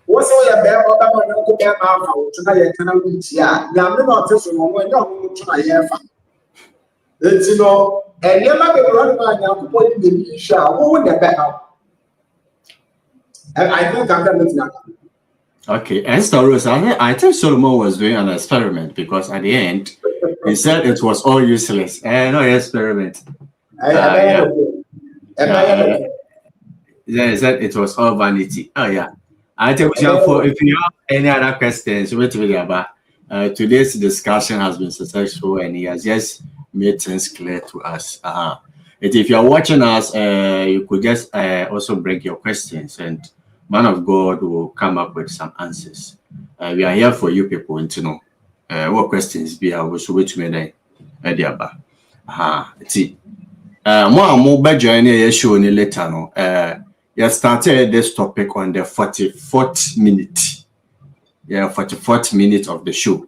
What's all your bear or go back out to my eternal reach? Yeah, I'm not just when you're to my hair. It's and you're not going to run by now to put in the shall. Who would that out? And I think I'm going to Okay, and Rose, I think Solomon was doing an experiment because at the end he said it was all useless. No experiment. Yeah, he said it was all vanity. Oh yeah. I think if you have any other questions, wait with about today's discussion has been successful and he has just made things clear to us. If you are watching us, you could just also bring your questions and man of God will come up with some answers. We are here for you people to know what questions be able to wait me there. More by joining a show in later. No, you started this topic on the 44th minute. Yeah, 44th minute of the show.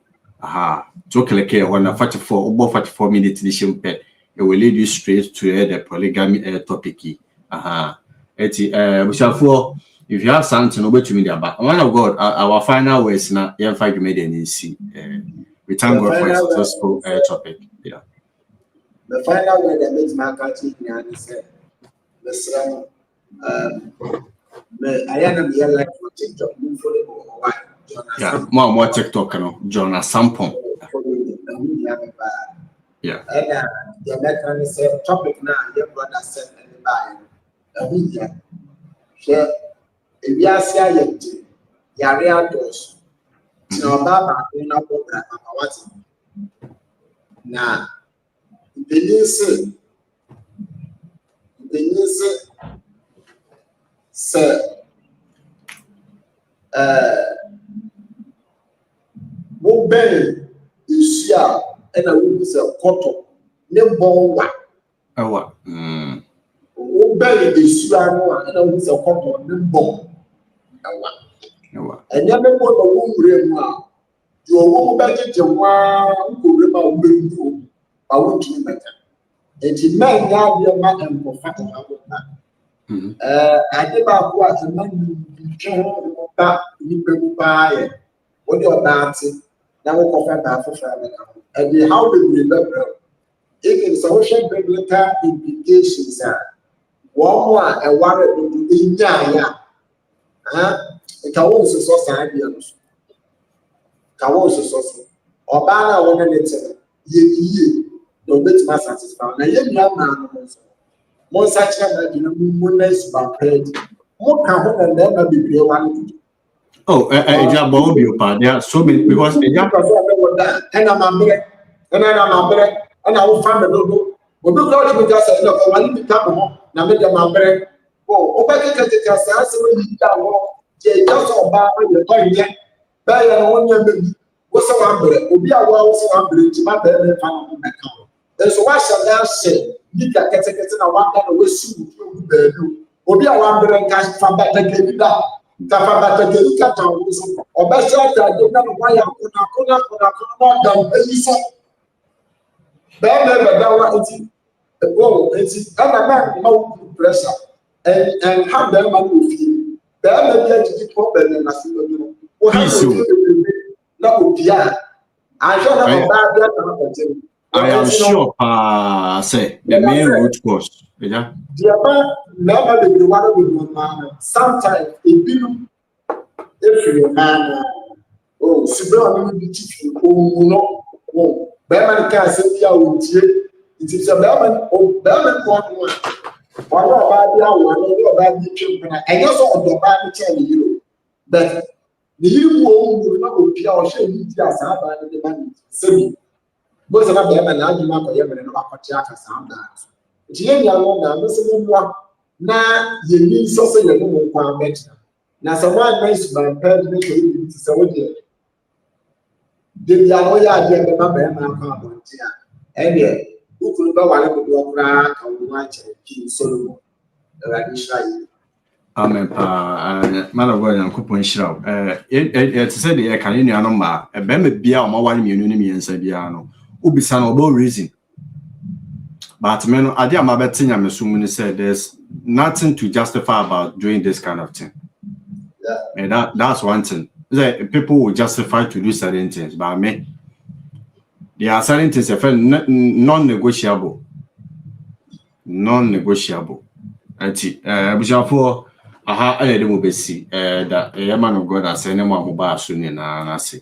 So click here on the 44 minutes edition. It will lead you straight to the polygamy topic. If you have something over to me about man of God, our final words now, you find you made any see. We thank God for a successful topic. Yeah. The final word that makes my country is I am here like for TikTok, move for the yeah, more TikTok, John Asampong. Yeah. And the American said topic now, your brother said anybody. Share if you are saying yare outdoors. No baba in a program what now the news say wo ben isia and a wo say koto ne bon wa wo ben isia no and a wo say koto ne bon and you never know who you are. You won't bet it to one who remember you. I want to better. It is my yard, your man, and comfortable. I did about what a man back you buy what you're dancing. Now, we'll confess that for family. And how do we remember? If social biblical implications are one more and one in Jaya. It also so sad. Kawoso so. Obana wona lete ye no bet ma satisfy. Na ye bia na no so. Mo sa cha na di no mo na isba pred. Mo ka ho na na bibre wan. Oh, eja bo obi opa. There are so many because eja and I will find the logo. We do not even just say no, I want to come home. Na me dem ambre. Oh, obeka ka sa se we yi da wo. Je just oba we ko yin. By the one baby, what's a number? Will be a wall, so I'm bridge, my belly, family. There's why shall I say, you can get a one that will soon Obi a one brand cash for better get that. Tafabata get cut out. Or best that you know why I'm gonna down. Then never down it. It's a man no pressure and have them with you. Then maybe to keep up and I am sure, say the main root cause. Yeah. Never the one with my sometimes it be if you man. Oh, Sibra be teaching. Oh, no. Beman can't say, it is a Beman or Beman one. One about the hour, about the children, and you saw the body telling you that the you will not be our shame. Yes, I buy the money. Semi. Most of them and argument for Yemen and Apachaka sound dance. Jim Yalona, Muslim one. Now you need so say you know one better. Now, someone nice by parents to say, the Yaloya idea of a man, and yet, who could go on with your crack or watch King Solomon? Amen. Man of God, and coupon shroud. It said the Canadian number, a bembe beer or more 1 million and Sabiano, who be son of all reason. But men, I dear my betting, I'm assuming said there's nothing to justify about doing this kind of thing. Yeah. And that's one thing. People will justify to do certain things, but me, there are certain things that are non-negotiable. Non-negotiable. Bishop, I had a see that a man of God has any more mobile soon, and I say,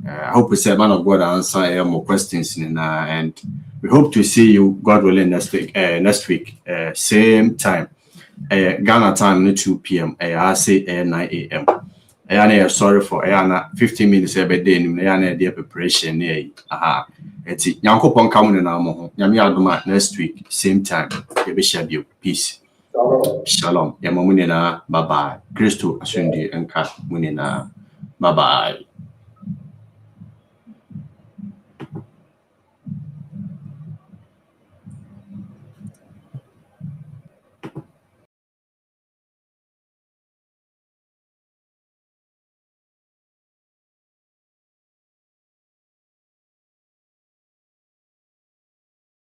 I hope we say man of God answer more questions, and we hope to see you, God willing, next week, same time, Ghana time, 2 p.m. I say 9 a.m. I sorry for 15 minutes every day. I their preparation. It's Yankopon coming in our home. Yami next week, same time. Peace. Shalom. Yamunina. Bye bye. Christo Asundi and Kat Munina. Bye bye.